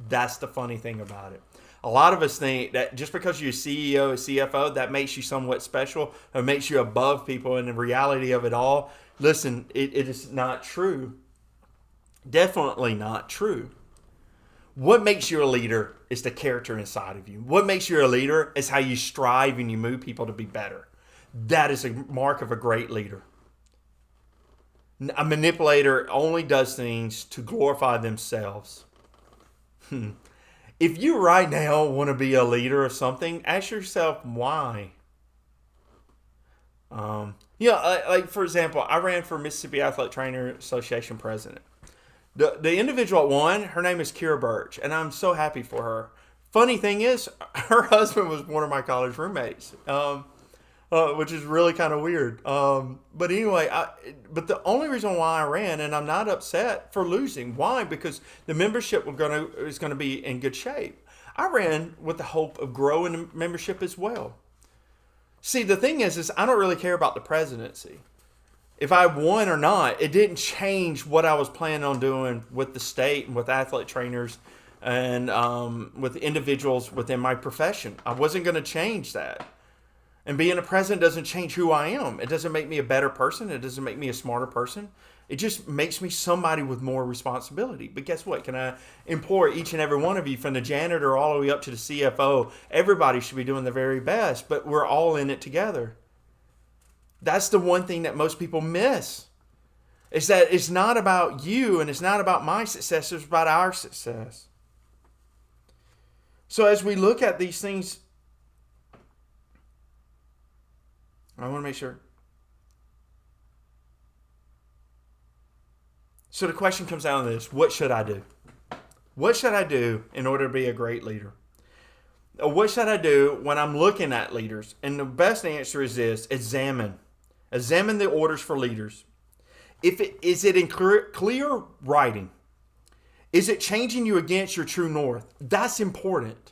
That's the funny thing about it. A lot of us think that just because you're a CEO, a CFO, that makes you somewhat special or makes you above people. And the reality of it all, listen, it is not true. Definitely not true. What makes you a leader is the character inside of you. What makes you a leader is how you strive and you move people to be better. That is a mark of a great leader. A manipulator only does things to glorify themselves. If you right now want to be a leader of something, ask yourself why. Like for example, I ran for Mississippi Athletic Trainer Association president. The individual that won, her name is Kira Birch, and I'm so happy for her. Funny thing is, her husband was one of my college roommates, which is really kind of weird. But anyway, but the only reason why I ran, and I'm not upset for losing. Why? Because the membership is going to be in good shape. I ran with the hope of growing the membership as well. See, the thing is I don't really care about the presidency. If I won or not, it didn't change what I was planning on doing with the state and with athletic trainers and with individuals within my profession. I wasn't going to change that. And being a president doesn't change who I am. It doesn't make me a better person. It doesn't make me a smarter person. It just makes me somebody with more responsibility. But guess what? Can I implore each and every one of you, from the janitor all the way up to the CFO, everybody should be doing their very best, but we're all in it together. That's the one thing that most people miss, is that it's not about you and it's not about my success, it's about our success. So as we look at these things, I want to make sure. So the question comes down to this: what should I do? What should I do in order to be a great leader? What should I do when I'm looking at leaders? And the best answer is this: examine the orders for leaders. Is it in clear writing? Is it changing you against your true north? That's important.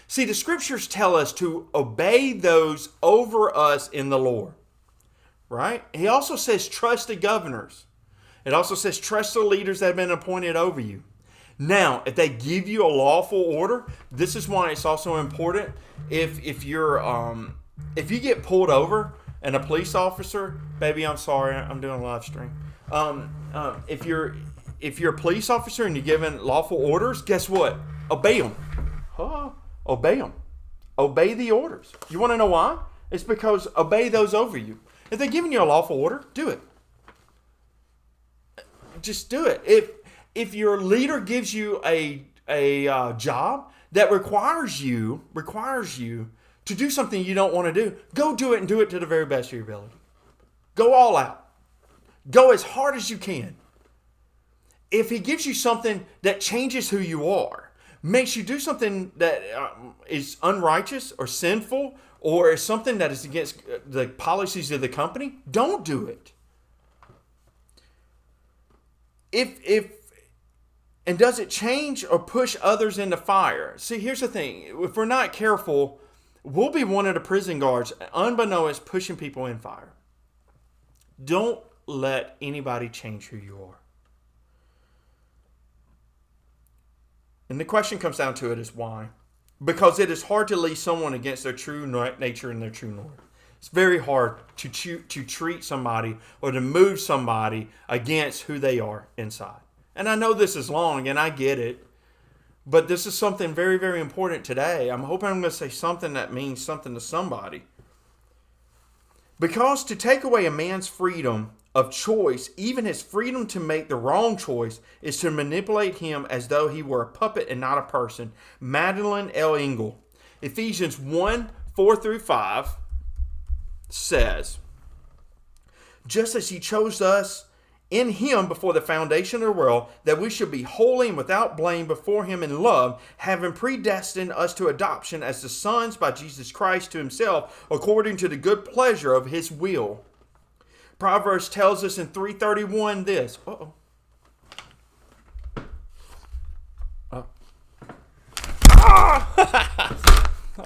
See, the scriptures tell us to obey those over us in the Lord, right? He also says trust the governors. It also says trust the leaders that have been appointed over you. Now, if they give you a lawful order, this is why it's also important. If you get pulled over and a police officer, baby, I'm sorry, I'm doing a live stream. If you're a police officer and you're given lawful orders, guess what? Obey them. Obey them. Obey the orders. You want to know why? It's because obey those over you. If they're giving you a lawful order, do it. Just do it. If your leader gives you a job that requires you to do something you don't want to do, go do it and do it to the very best of your ability. Go all out. Go as hard as you can. If he gives you something that changes who you are, makes you do something that is unrighteous or sinful, or is something that is against the policies of the company, don't do it. And does it change or push others into fire? See, here's the thing. If we're not careful, we'll be one of the prison guards, unbeknownst, pushing people in fire. Don't let anybody change who you are. And the question comes down to it is why? Because it is hard to lead someone against their true nature and their true north. It's very hard to treat somebody or to move somebody against who they are inside. And I know this is long, and I get it. But this is something very, very important today. I'm hoping I'm going to say something that means something to somebody. Because to take away a man's freedom of choice, even his freedom to make the wrong choice, is to manipulate him as though he were a puppet and not a person. Madeline L. Engel. Ephesians 1:4-5 says, just as he chose us in him before the foundation of the world, that we should be holy and without blame before him in love, having predestined us to adoption as the sons by Jesus Christ to himself, according to the good pleasure of his will. Proverbs tells us in 3:31 this.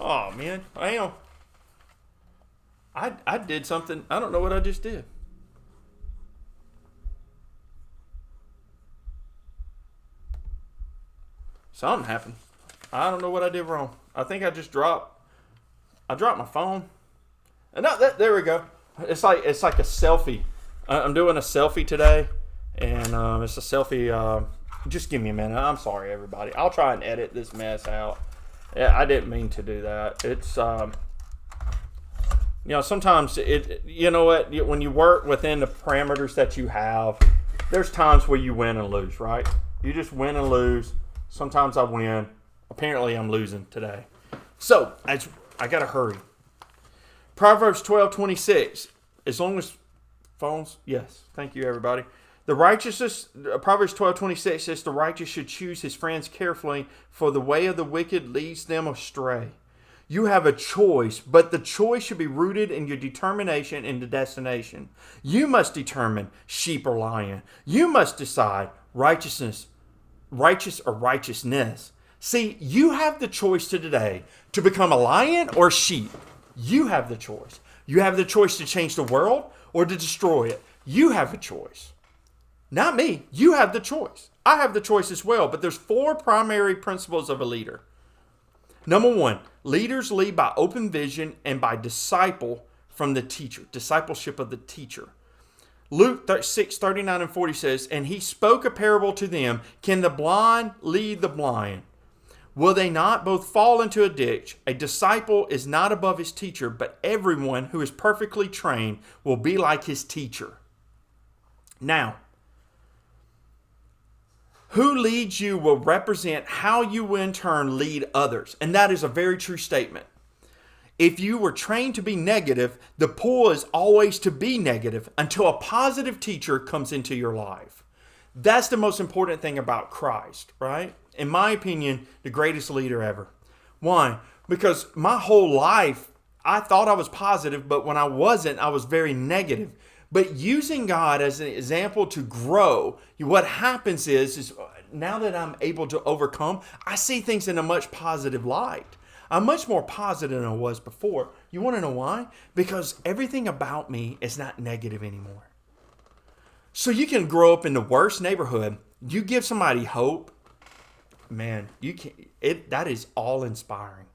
Oh, man. I did something. I don't know what I just did. Something happened. I don't know what I did wrong. I think I just dropped my phone. And there we go. It's like a selfie. I'm doing a selfie today, and it's a selfie. Just give me a minute. I'm sorry, everybody. I'll try and edit this mess out. Yeah, I didn't mean to do that. It's sometimes when you work within the parameters that you have, there's times where you win and lose, right? You just win and lose. Sometimes I win. Apparently, I'm losing today. So, I got to hurry. Proverbs 12:26. As long as phones, yes. Thank you, everybody. Proverbs 12:26 says, the righteous should choose his friends carefully, for the way of the wicked leads them astray. You have a choice, but the choice should be rooted in your determination and the destination. You must determine sheep or lion. You must decide righteous or righteousness. See, you have the choice today to become a lion or sheep. You have the choice. You have the choice to change the world or to destroy it. You have a choice. Not me. You have the choice. I have the choice as well, but there's 4 primary principles of a leader. Number 1, leaders lead by open vision and by discipleship of the teacher. Luke 6:39-40 says, and he spoke a parable to them. Can the blind lead the blind? Will they not both fall into a ditch? A disciple is not above his teacher, but everyone who is perfectly trained will be like his teacher. Now, who leads you will represent how you will in turn lead others. And that is a very true statement. If you were trained to be negative, the pull is always to be negative until a positive teacher comes into your life. That's the most important thing about Christ, right? In my opinion, the greatest leader ever. Why? Because my whole life, I thought I was positive, but when I wasn't, I was very negative. But using God as an example to grow, what happens is now that I'm able to overcome, I see things in a much positive light. I'm much more positive than I was before. You want to know why? Because everything about me is not negative anymore. So you can grow up in the worst neighborhood. You give somebody hope, man. That is all inspiring.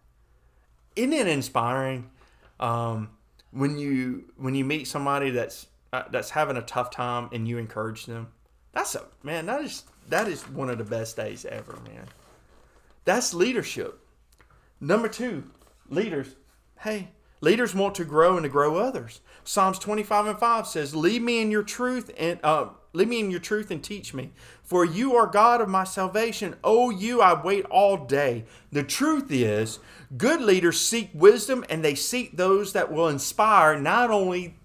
Isn't it inspiring when you meet somebody that's having a tough time and you encourage them? That is one of the best days ever, man. That's leadership. Number 2, leaders want to grow and to grow others. Psalms 25:5 says, lead me in your truth and teach me. For you are God of my salvation. O you, I wait all day. The truth is, good leaders seek wisdom, and they seek those that will inspire, not only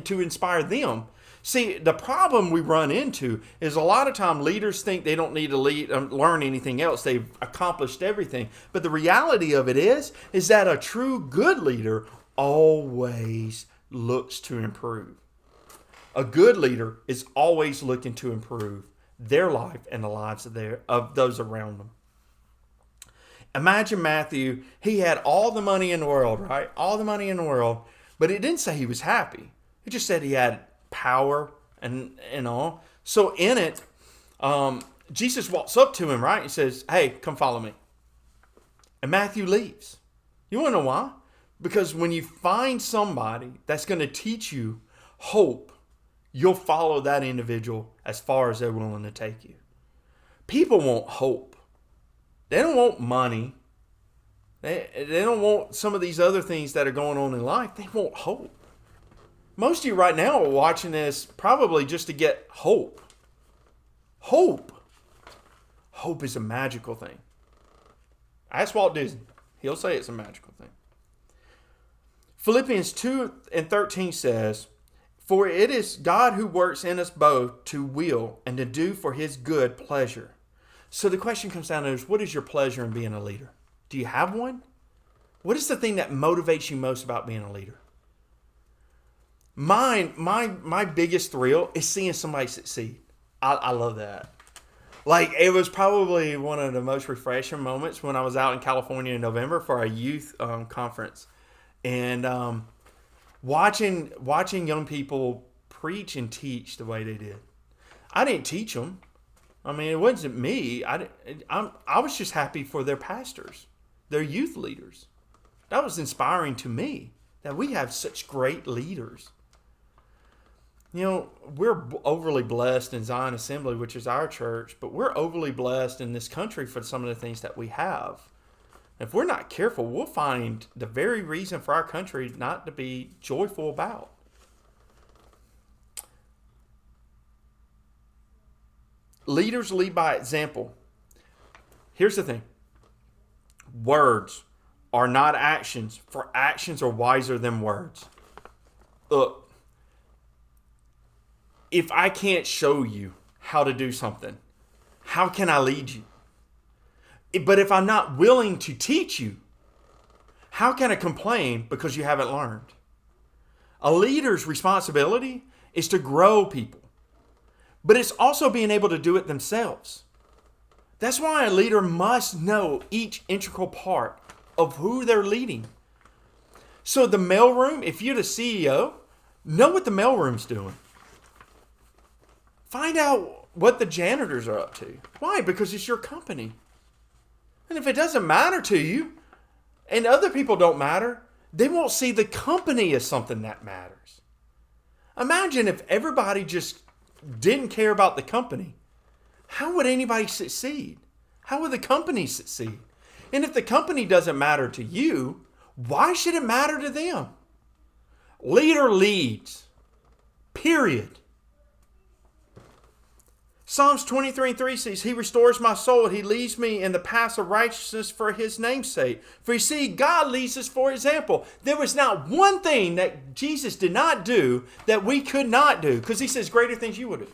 to inspire them. See, the problem we run into is a lot of time leaders think they don't need to learn anything else. They've accomplished everything. But the reality of it is that a true good leader always looks to improve. A good leader is always looking to improve their life and the lives of those around them. Imagine Matthew. He had all the money in the world, right? All the money in the world. But it didn't say he was happy. It just said he had power and all. So in it, Jesus walks up to him, right? He says, hey, come follow me. And Matthew leaves. You want to know why? Because when you find somebody that's going to teach you hope, you'll follow that individual as far as they're willing to take you. People want hope. They don't want money. They don't want some of these other things that are going on in life. They want hope. Most of you right now are watching this probably just to get hope. Hope. Hope is a magical thing. Ask Walt Disney. He'll say it's a magical thing. Philippians 2:13 says, "For it is God who works in us both to will and to do for his good pleasure." So the question comes down to is, what is your pleasure in being a leader? Do you have one? What is the thing that motivates you most about being a leader? My biggest thrill is seeing somebody succeed. I love that. Like, it was probably one of the most refreshing moments when I was out in California in November for a youth conference. And watching young people preach and teach the way they did. I didn't teach them. I mean, it wasn't me. I was just happy for their pastors, their youth leaders. That was inspiring to me that we have such great leaders. You know, we're overly blessed in Zion Assembly, which is our church, but we're overly blessed in this country for some of the things that we have. If we're not careful, we'll find the very reason for our country not to be joyful about. Leaders lead by example. Here's the thing. Words are not actions, for actions are wiser than words. Look, if I can't show you how to do something, how can I lead you? But if I'm not willing to teach you, how can I complain because you haven't learned? A leader's responsibility is to grow people, but it's also being able to do it themselves. That's why a leader must know each integral part of who they're leading. So the mailroom, if you're the CEO, know what the mailroom's doing. Find out what the janitors are up to. Why? Because it's your company. And if it doesn't matter to you, and other people don't matter, they won't see the company as something that matters. Imagine if everybody just didn't care about the company. How would anybody succeed? How would the company succeed? And if the company doesn't matter to you, why should it matter to them? Leader leads. Period. Psalms 23:3 says, "He restores my soul. He leads me in the paths of righteousness for his name's sake." For you see, God leads us for example. There was not one thing that Jesus did not do that we could not do, because he says greater things you will do.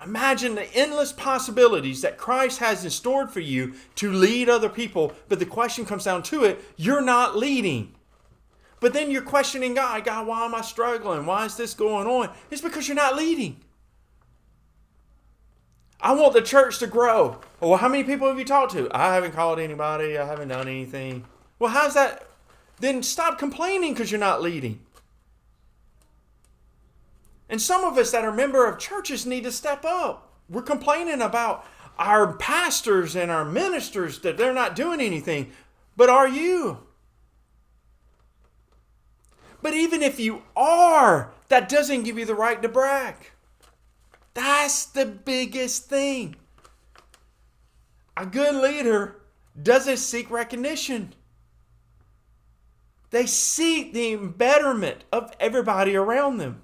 Imagine the endless possibilities that Christ has in store for you to lead other people. But the question comes down to it, you're not leading. But then you're questioning God, why am I struggling? Why is this going on? It's because you're not leading. I want the church to grow. Well, how many people have you talked to? I haven't called anybody. I haven't done anything. Well, how's that? Then stop complaining because you're not leading. And some of us that are members of churches need to step up. We're complaining about our pastors and our ministers that they're not doing anything. But are you? But even if you are, that doesn't give you the right to brag. That's the biggest thing. A good leader doesn't seek recognition. They seek the betterment of everybody around them.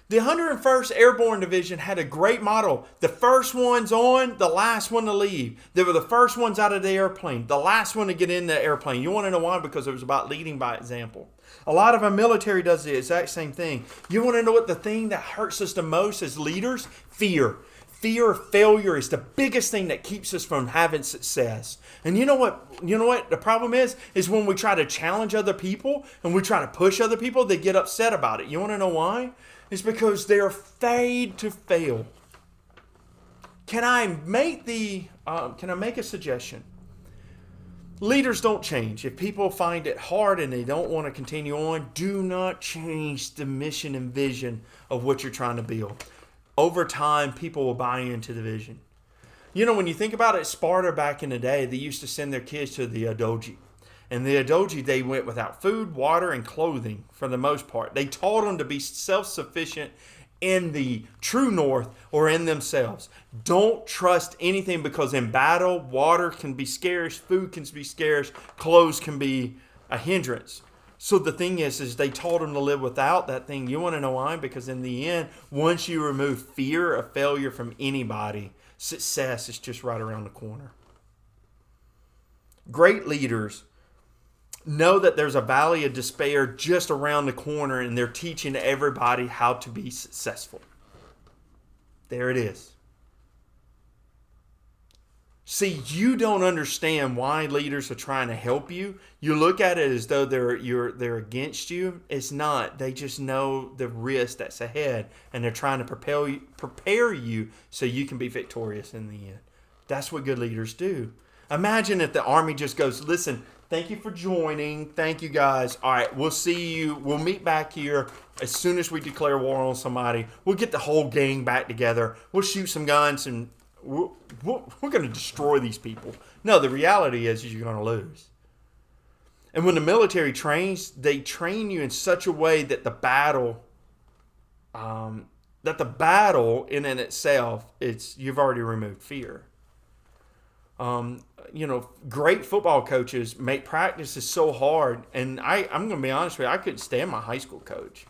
The 101st Airborne Division had a great motto. The first one's on, the last one to leave. They were the first ones out of the airplane, the last one to get in the airplane. You want to know why? Because it was about leading by example. A lot of our military does the exact same thing. You want to know what the thing that hurts us the most as leaders? Fear. Fear of failure is the biggest thing that keeps us from having success. And you know what the problem is when we try to challenge other people and we try to push other people, they get upset about it. You want to know why? It's because they're afraid to fail. Can I make a suggestion? Leaders don't change. If people find it hard and they don't want to continue on, do not change the mission and vision of what you're trying to build. Over time, people will buy into the vision. When you think about it, Sparta back in the day, they used to send their kids to the Adoji. And the Adoji, they went without food, water, and clothing for the most part. They taught them to be self-sufficient in the true north or in themselves. Don't trust anything, because in battle, water can be scarce, food can be scarce, clothes can be a hindrance. So the thing is they taught them to live without that thing. You want to know why? Because in the end, once you remove fear of failure from anybody, success is just right around the corner. Great leaders know that there's a valley of despair just around the corner, and they're teaching everybody how to be successful. There it is. See, you don't understand why leaders are trying to help you. You look at it as though they're against you. It's not. They just know the risk that's ahead, and they're trying to prepare you so you can be victorious in the end. That's what good leaders do. Imagine if the army just goes, listen, thank you for joining. Thank you, guys. All right, we'll see you. We'll meet back here as soon as we declare war on somebody. We'll get the whole gang back together. We'll shoot some guns, and we're going to destroy these people. No, the reality is you're going to lose. And when the military trains, they train you in such a way that the battle in and itself, you've already removed fear. Great football coaches make practices so hard. And I'm going to be honest with you, I couldn't stand my high school coach,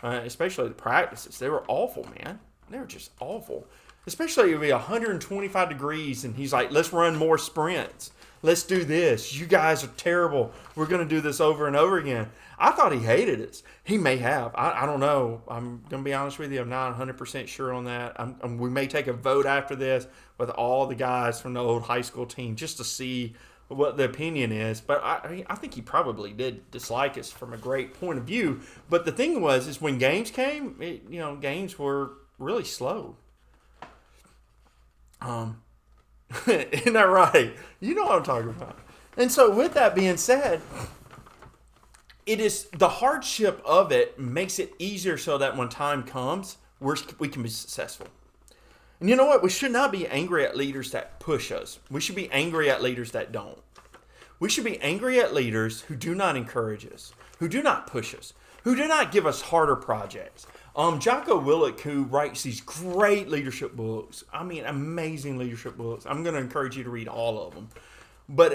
especially the practices. They were awful, man. They were just awful. Especially it would be 125 degrees, and he's like, let's run more sprints. Let's do this. You guys are terrible. We're going to do this over and over again. I thought he hated us. He may have. I don't know. I'm going to be honest with you. I'm not 100% sure on that. We may take a vote after this with all the guys from the old high school team just to see what the opinion is. But I think he probably did dislike us from a great point of view. But the thing is when games came, games were really slow. Isn't that right? You know what I'm talking about. And so with that being said, it is the hardship of it makes it easier so that when time comes, we can be successful. And you know what? We should not be angry at leaders that push us. We should be angry at leaders that don't. We should be angry at leaders who do not encourage us, who do not push us, who do not give us harder projects. Jocko Willink, who writes these great leadership books, amazing leadership books. I'm going to encourage you to read all of them. But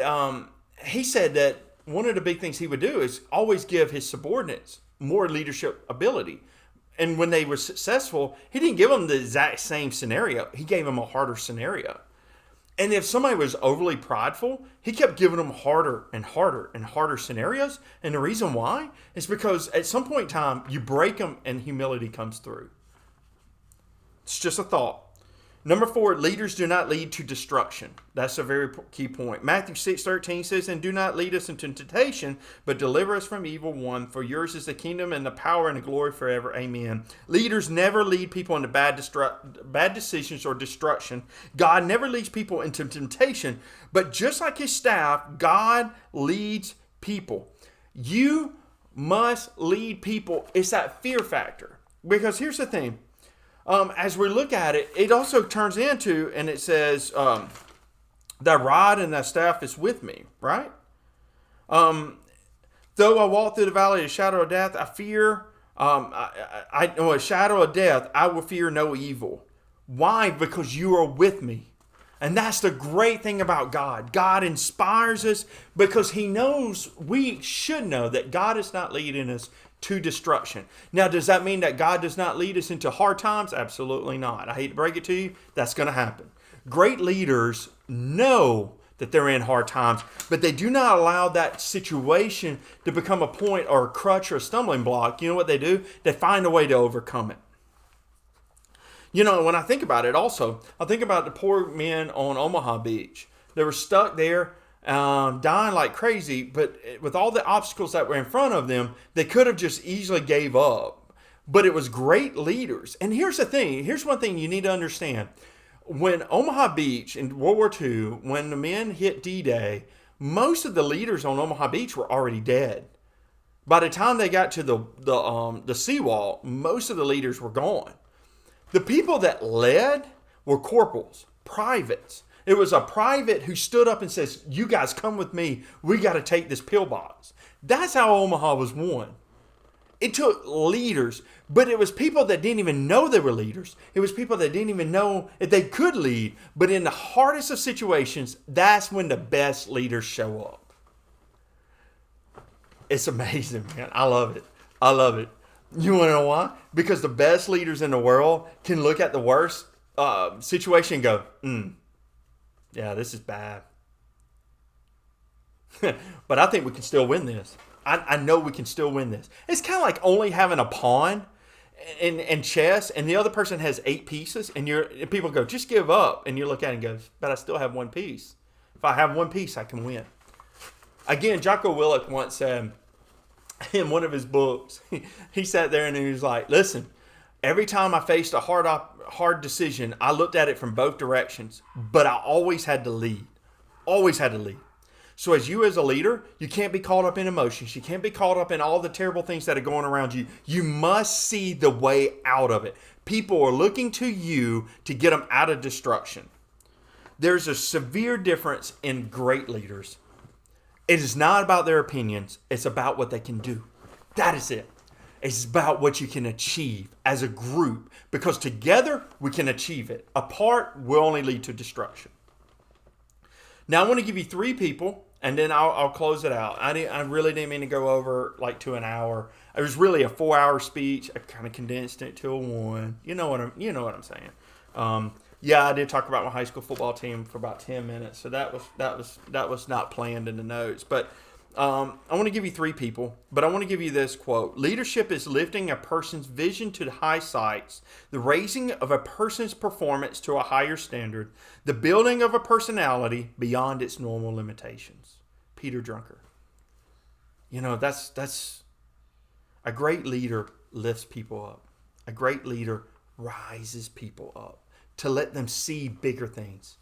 he said that one of the big things he would do is always give his subordinates more leadership ability. And when they were successful, he didn't give them the exact same scenario. He gave them a harder scenario. And if somebody was overly prideful, he kept giving them harder and harder and harder scenarios. And the reason why is because at some point in time, you break them and humility comes through. It's just a thought. Number 4, leaders do not lead to destruction. That's a very key point. Matthew 6:13 says, and do not lead us into temptation, but deliver us from evil one. For yours is the kingdom and the power and the glory forever. Amen. Leaders never lead people into bad decisions or destruction. God never leads people into temptation. But just like his staff, God leads people. You must lead people. It's that fear factor. Because here's the thing. As we look at it, it also turns into, and it says, thy rod and thy staff is with me, right? Though I walk through the valley of the shadow of death, I fear, a shadow of death, I will fear no evil. Why? Because you are with me. And that's the great thing about God. God inspires us because he knows, we should know that God is not leading us to destruction. Now, does that mean that God does not lead us into hard times? Absolutely not. I hate to break it to you. That's going to happen. Great leaders know that they're in hard times, but they do not allow that situation to become a point or a crutch or a stumbling block. You know what they do? They find a way to overcome it. When I think about it also, I think about the poor men on Omaha Beach. They were stuck there, dying like crazy, but with all the obstacles that were in front of them, they could have just easily gave up. But it was great leaders. And here's the thing. Here's one thing you need to understand. When Omaha Beach in World War II, when the men hit D-Day, most of the leaders on Omaha Beach were already dead. By the time they got to the seawall, most of the leaders were gone. The people that led were corporals, privates. It was a private who stood up and says, you guys come with me. We got to take this pillbox. That's how Omaha was won. It took leaders, but it was people that didn't even know they were leaders. It was people that didn't even know if they could lead. But in the hardest of situations, that's when the best leaders show up. It's amazing, man. I love it. I love it. You want to know why? Because the best leaders in the world can look at the worst situation and go, yeah, this is bad. But I think we can still win this. I know we can still win this. It's kind of like only having a pawn in chess, and the other person has 8 pieces, and people go, just give up. And you look at it and go, but I still have 1 piece. If I have 1 piece, I can win. Again, Jocko Willink once said in one of his books, he sat there and he was like, listen, every time I faced a hard decision, I looked at it from both directions, but I always had to lead. Always had to lead. So as a leader, you can't be caught up in emotions. You can't be caught up in all the terrible things that are going around you. You must see the way out of it. People are looking to you to get them out of destruction. There's a severe difference in great leaders. It is not about their opinions. It's about what they can do. That is it. It's about what you can achieve as a group, because together we can achieve it. Apart will only lead to destruction. Now I want to give you 3 people, and then I'll close it out. I really didn't mean to go over like to an hour. It was really a 4-hour speech. I kind of condensed it to a 1. You know what I'm saying. Yeah, I did talk about my high school football team for about 10 minutes, so that was not planned in the notes. But I want to give you 3 people, but I want to give you this quote. Leadership is lifting a person's vision to high heights, the raising of a person's performance to a higher standard, the building of a personality beyond its normal limitations. Peter Drucker. You know, that's a great leader lifts people up. A great leader rises people up to let them see bigger things,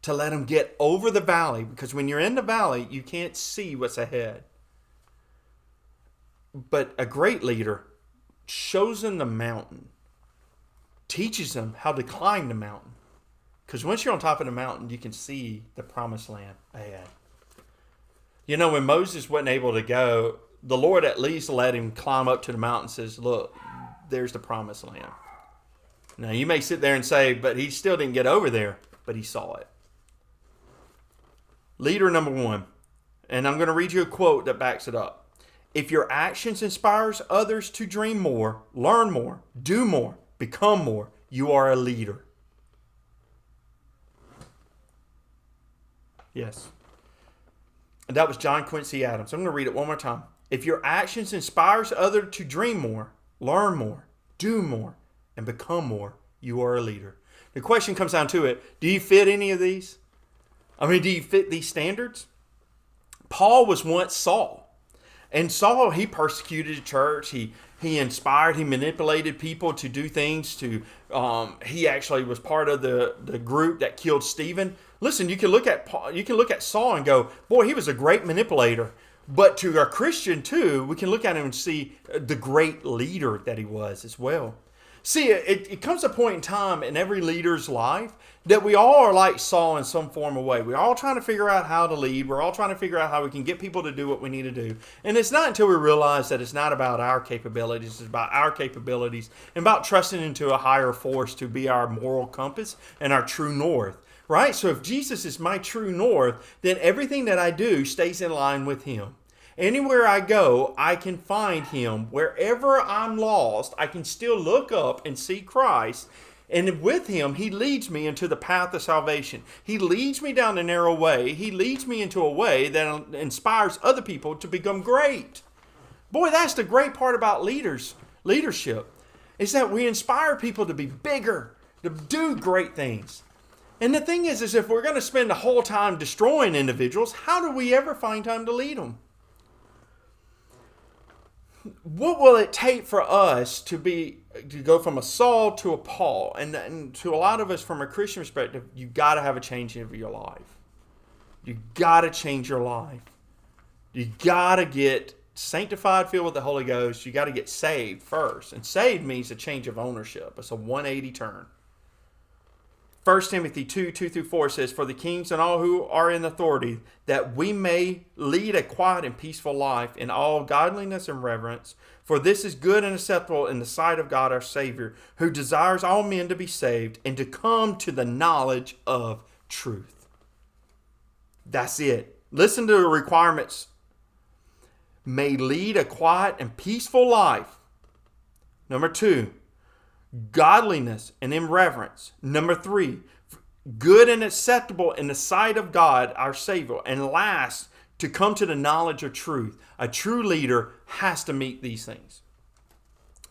to let them get over the valley, because when you're in the valley, you can't see what's ahead. But a great leader shows them the mountain, teaches them how to climb the mountain. Because once you're on top of the mountain, you can see the promised land ahead. You know, when Moses wasn't able to go, the Lord at least let him climb up to the mountain and says, look, there's the promised land. Now, you may sit there and say, but he still didn't get over there, but he saw it. Leader number 1, and I'm going to read you a quote that backs it up. If your actions inspires others to dream more, learn more, do more, become more, you are a leader. Yes. And that was John Quincy Adams. I'm going to read it one more time. If your actions inspires others to dream more, learn more, do more, and become more, you are a leader. The question comes down to it. Do you fit any of these? I mean, do you fit these standards? Paul was once Saul. And Saul, he persecuted the church. He inspired, he manipulated people to do things to, he actually was part of the group that killed Stephen. Listen, you can look at Saul and go, boy, he was a great manipulator. But to a Christian too, we can look at him and see the great leader that he was as well. See, it comes a point in time in every leader's life that we all are like Saul in some form of way. We're all trying to figure out how to lead. We're all trying to figure out how we can get people to do what we need to do. And it's not until we realize that it's not about our capabilities. It's about our capabilities and about trusting into a higher force to be our moral compass and our true north. Right? So if Jesus is my true north, then everything that I do stays in line with him. Anywhere I go, I can find him. Wherever I'm lost, I can still look up and see Christ. And with him, he leads me into the path of salvation. He leads me down the narrow way. He leads me into a way that inspires other people to become great. Boy, that's the great part about leadership, is that we inspire people to be bigger, to do great things. And the thing is if we're going to spend the whole time destroying individuals, how do we ever find time to lead them? What will it take for us to go from a Saul to a Paul? And to a lot of us, from a Christian perspective, you've got to have a change of your life. You've got to change your life. You've got to get sanctified, filled with the Holy Ghost. You've got to get saved first. And saved means a change of ownership. It's a 180 turn. 1 Timothy 2, 2-4 says, "For the kings and all who are in authority, that we may lead a quiet and peaceful life in all godliness and reverence. For this is good and acceptable in the sight of God our Savior, who desires all men to be saved and to come to the knowledge of truth." That's it. Listen to the requirements. May lead a quiet and peaceful life. Number 2, godliness and in reverence. Number 3, good and acceptable in the sight of God, our Savior. And last, to come to the knowledge of truth. A true leader has to meet these things.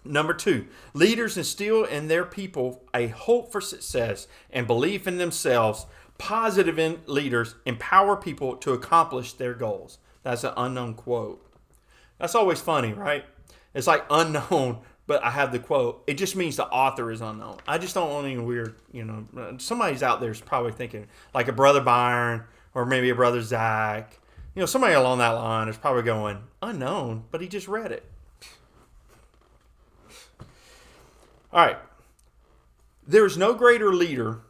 Number 2, leaders instill in their people a hope for success and belief in themselves. Positive leaders empower people to accomplish their goals. That's an unknown quote. That's always funny, right? It's like unknown, but I have the quote. It just means the author is unknown. I just don't want any weird, somebody's out there is probably thinking like a Brother Byron or maybe a Brother Zach. Somebody along that line is probably going, unknown, but he just read it. All right. There is no greater leader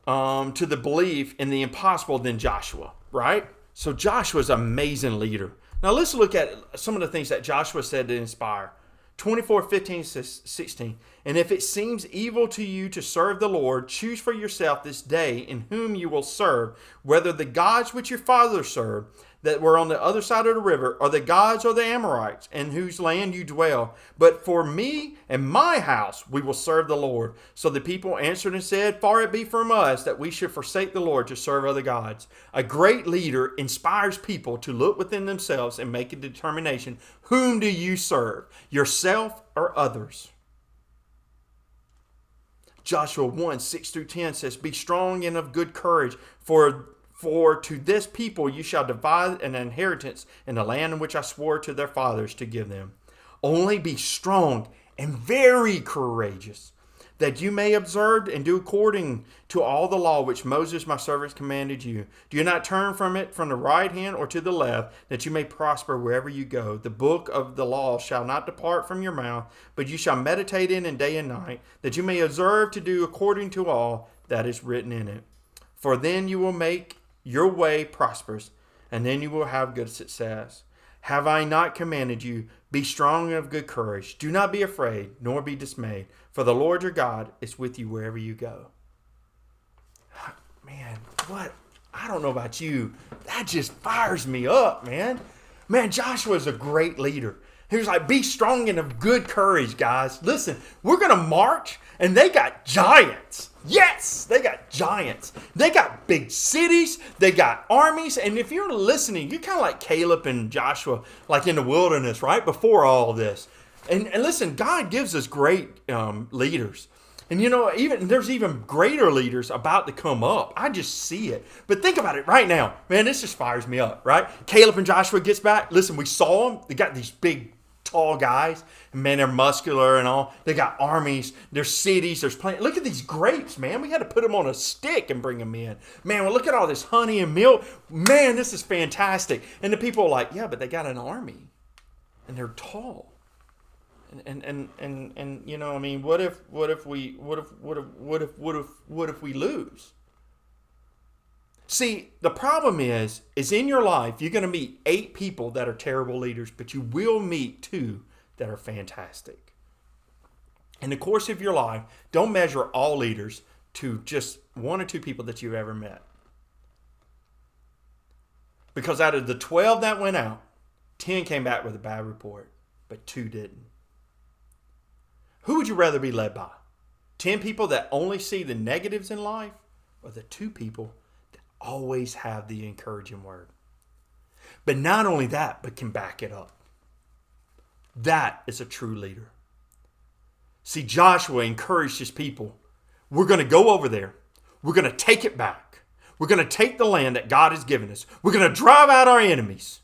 to the belief in the impossible than Joshua, right? So Joshua's an amazing leader. Now let's look at some of the things that Joshua said to inspire. 24:15-16. "And if it seems evil to you to serve the Lord, choose for yourself this day in whom you will serve, whether the gods which your fathers served, that were on the other side of the river, or the gods or the Amorites, in whose land you dwell. But for me and my house we will serve the Lord." So the people answered and said, "Far it be from us that we should forsake the Lord to serve other gods." A great leader inspires people to look within themselves and make a determination. Whom do you serve? Yourself or others? Joshua 1:6-10 says, "Be strong and of good courage, for to this people you shall divide an inheritance in the land in which I swore to their fathers to give them. Only be strong and very courageous, that you may observe and do according to all the law which Moses my servant commanded you. Do not turn from it from the right hand or to the left, that you may prosper wherever you go. The book of the law shall not depart from your mouth, but you shall meditate in it day and night, that you may observe to do according to all that is written in it. For then you will make your way prosperous, and then you will have good success. Have I not commanded you? Be strong and of good courage. Do not be afraid, nor be dismayed, for the Lord your God is with you wherever you go." Man, what? I don't know about you. That just fires me up, man. Man, Joshua is a great leader. He was like, be strong and of good courage, guys. Listen, we're going to march, and they got giants. Yes, they got giants. They got big cities. They got armies. And if you're listening, you're kind of like Caleb and Joshua, like in the wilderness, right? Before all this. And listen, God gives us great leaders. And there's even greater leaders about to come up. I just see it. But think about it right now. Man, this just fires me up, right? Caleb and Joshua gets back. Listen, we saw them. They got these big, tall guys. And man, they're muscular and all. They got armies. There's cities. There's plenty. Look at these grapes, man. We had to put them on a stick and bring them in. Man, well, look at all this honey and milk. Man, this is fantastic. And the people are like, yeah, but they got an army. And they're tall. And what if we lose? See, the problem is in your life, you're going to meet 8 people that are terrible leaders, but you will meet 2 that are fantastic. In the course of your life, don't measure all leaders to just 1 or 2 people that you've ever met. Because out of the 12 that went out, 10 came back with a bad report, but 2 didn't. Who would you rather be led by? 10 people that only see the negatives in life, or the 2 people that always have the encouraging word? But not only that, but can back it up. That is a true leader. See, Joshua encouraged his people. We're going to go over there. We're going to take it back. We're going to take the land that God has given us. We're going to drive out our enemies.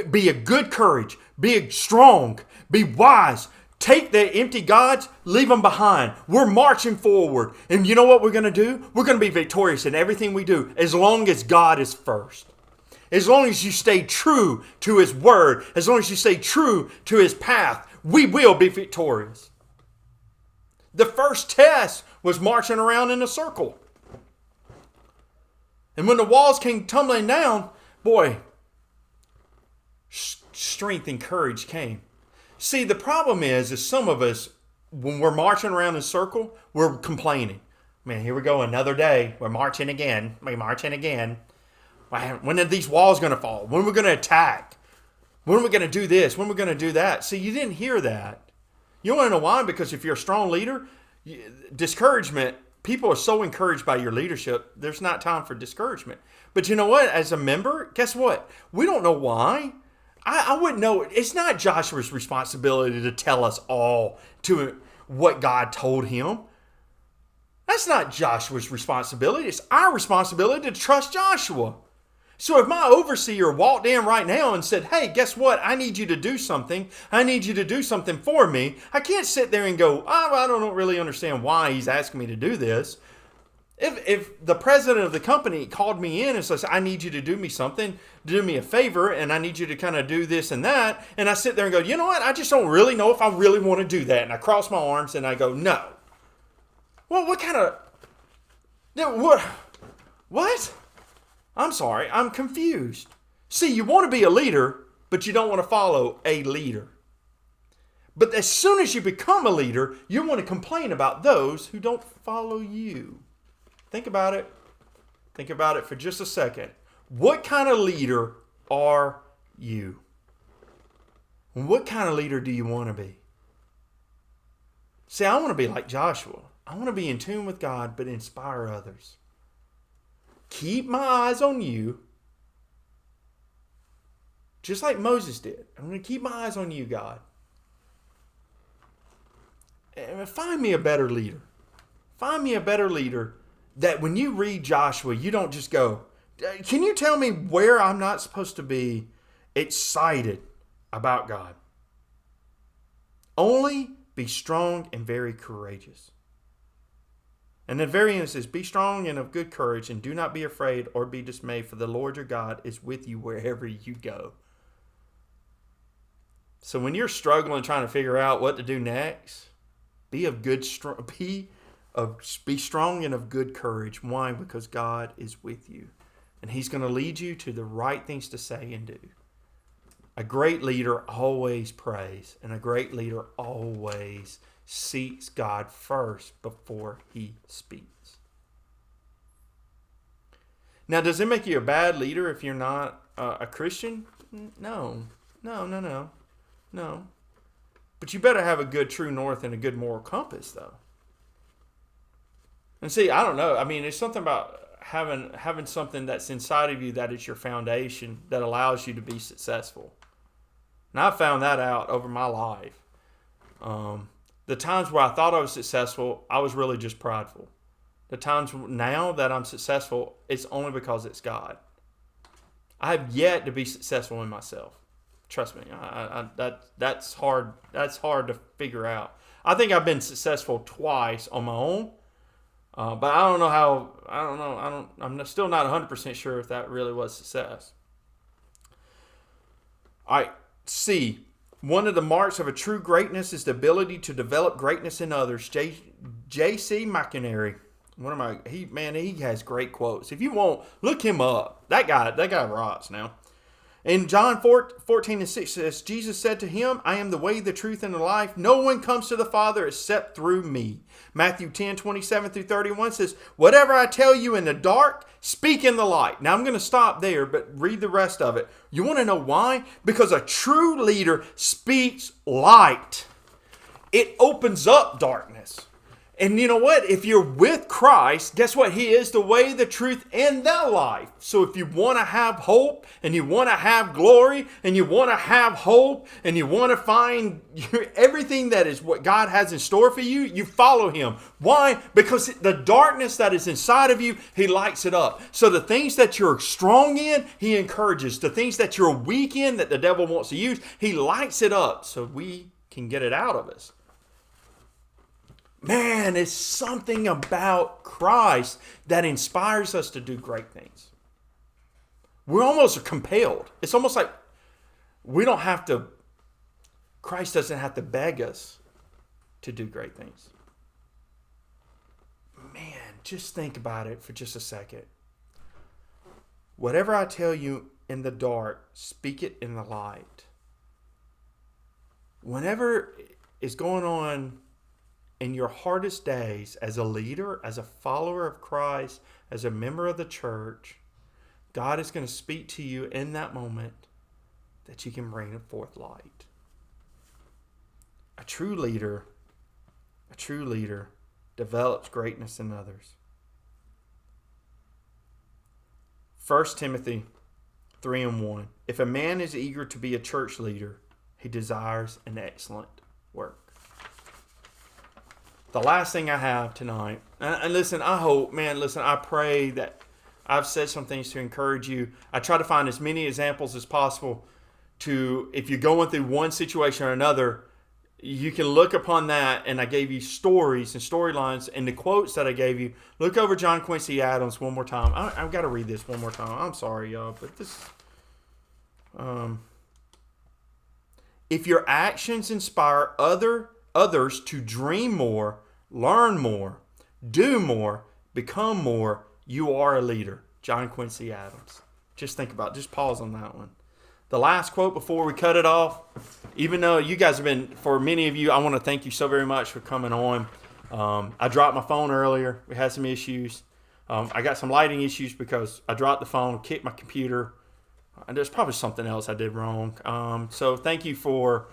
Be a good courage. Be strong. Be wise. Take the empty gods, leave them behind. We're marching forward. And you know what we're going to do? We're going to be victorious in everything we do, as long as God is first. As long as you stay true to His word, as long as you stay true to His path, we will be victorious. The first test was marching around in a circle. And when the walls came tumbling down, boy, strength and courage came. See, the problem is some of us, when we're marching around in a circle, we're complaining. Man, here we go, another day. We're marching again. We're marching again. When are these walls going to fall? When are we going to attack? When are we going to do this? When are we going to do that? See, you didn't hear that. You want to know why? Because if you're a strong leader, discouragement, people are so encouraged by your leadership, there's not time for discouragement. But you know what? As a member, guess what? We don't know why. I wouldn't know. It's not Joshua's responsibility to tell us all to what God told him. That's not Joshua's responsibility. It's our responsibility to trust Joshua. So if my overseer walked in right now and said, hey, guess what? I need you to do something. I need you to do something for me. I can't sit there and go, I don't really understand why he's asking me to do this. If the president of the company called me in and says, I need you to do me something, do me a favor, and I need you to kind of do this and that, and I sit there and go, you know what? I just don't really know if I really want to do that. And I cross my arms and I go, no. Well, what kind of... What? I'm sorry, I'm confused. See, you want to be a leader, but you don't want to follow a leader. But as soon as you become a leader, you want to complain about those who don't follow you. Think about it. Think about it for just a second. What kind of leader are you? What kind of leader do you want to be? See, I want to be like Joshua. I want to be in tune with God, but inspire others. Keep my eyes on you, just like Moses did. I'm going to keep my eyes on you, God. And find me a better leader. Find me a better leader that when you read Joshua, you don't just go, can you tell me where I'm not supposed to be excited about God? Only be strong and very courageous. And the very end it says, be strong and of good courage, and do not be afraid or be dismayed, for the Lord your God is with you wherever you go. So when you're struggling trying to figure out what to do next, be strong and of good courage. Why? Because God is with you. And he's going to lead you to the right things to say and do. A great leader always prays, and a great leader always seeks God first before he speaks. Now, does it make you a bad leader if you're not a Christian? No. But you better have a good true north and a good moral compass, though. And see, I don't know. I mean, it's something about having something that's inside of you that is your foundation that allows you to be successful. And I found that out over my life. The times where I thought I was successful, I was really just prideful. The times now that I'm successful, it's only because it's God. I have yet to be successful in myself. Trust me, that's hard. That's hard to figure out. I think I've been successful twice on my own, but I don't know how. I don't know. I'm still not 100% sure if that really was success. All right, C. One of the marks of a true greatness is the ability to develop greatness in others. J.C. McInerney, he has great quotes. If you won't, look him up. That guy rocks now. In John 14:6 says, Jesus said to him, I am the way, the truth, and the life. No one comes to the Father except through me. Matthew 10:27-31 says, whatever I tell you in the dark, speak in the light. Now I'm going to stop there, but read the rest of it. You want to know why? Because a true leader speaks light. It opens up darkness. And you know what? If you're with Christ, guess what? He is the way, the truth, and the life. So if you want to have hope, and you want to have glory, and you want to have hope, and you want to find everything that is what God has in store for you, you follow him. Why? Because the darkness that is inside of you, he lights it up. So the things that you're strong in, he encourages. The things that you're weak in, that the devil wants to use, he lights it up so we can get it out of us. Man, it's something about Christ that inspires us to do great things. We're almost compelled. It's almost like Christ doesn't have to beg us to do great things. Man, just think about it for just a second. Whatever I tell you in the dark, speak it in the light. Whenever is going on in your hardest days as a leader, as a follower of Christ, as a member of the church, God is going to speak to you in that moment that you can bring forth light. A true leader develops greatness in others. 1 Timothy 3:1. If a man is eager to be a church leader, he desires an excellent work. The last thing I have tonight, and listen, I pray that I've said some things to encourage you. I try to find as many examples as possible to, if you're going through one situation or another, you can look upon that, and I gave you stories and storylines and the quotes that I gave you. Look over John Quincy Adams one more time. I've got to read this one more time. I'm sorry, y'all, but this... if your actions inspire others to dream more, learn more, do more, become more, you are a leader. John Quincy Adams. Just think about it. Just pause on that one. The last quote before we cut it off, even though you guys have been, for many of you, I want to thank you so very much for coming on. I dropped my phone earlier. We had some issues. I got some lighting issues because I dropped the phone, kicked my computer. And there's probably something else I did wrong. So thank you for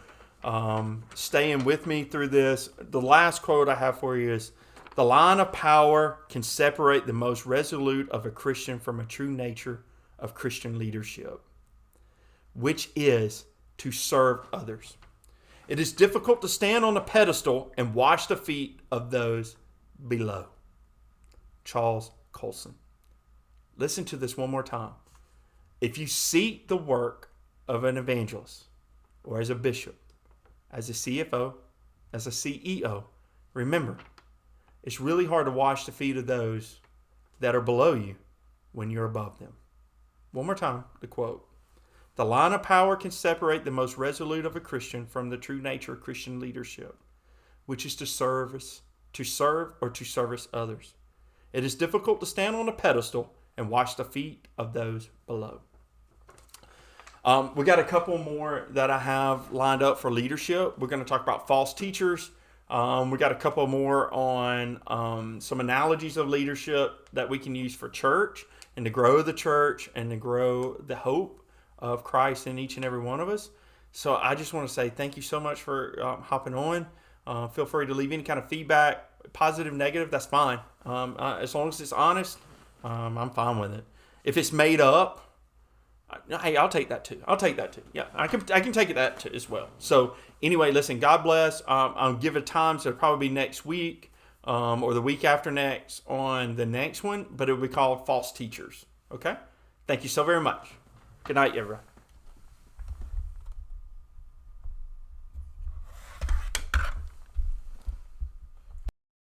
staying with me through this. The last quote I have for you is, the line of power can separate the most resolute of a Christian from a true nature of Christian leadership, which is to serve others. It is difficult to stand on a pedestal and wash the feet of those below. Charles Colson. Listen to this one more time. If you seek the work of an evangelist, or as a bishop, as a CFO, as a CEO, remember, it's really hard to wash the feet of those that are below you when you're above them. One more time, the quote. The line of power can separate the most resolute of a Christian from the true nature of Christian leadership, which is to serve or to service others. It is difficult to stand on a pedestal and wash the feet of those below. We got a couple more that I have lined up for leadership. We're going to talk about false teachers. We got a couple more on some analogies of leadership that we can use for church and to grow the church and to grow the hope of Christ in each and every one of us. So I just want to say thank you so much for hopping on. Feel free to leave any kind of feedback, positive, negative, that's fine. As long as it's honest, I'm fine with it. If it's made up, hey, I'll take that too. Yeah, I can take that too as well. So anyway, listen, God bless. I'll give it time, so it'll probably be next week or the week after next on the next one, but it will be called False Teachers. Okay? Thank you so very much. Good night, everyone.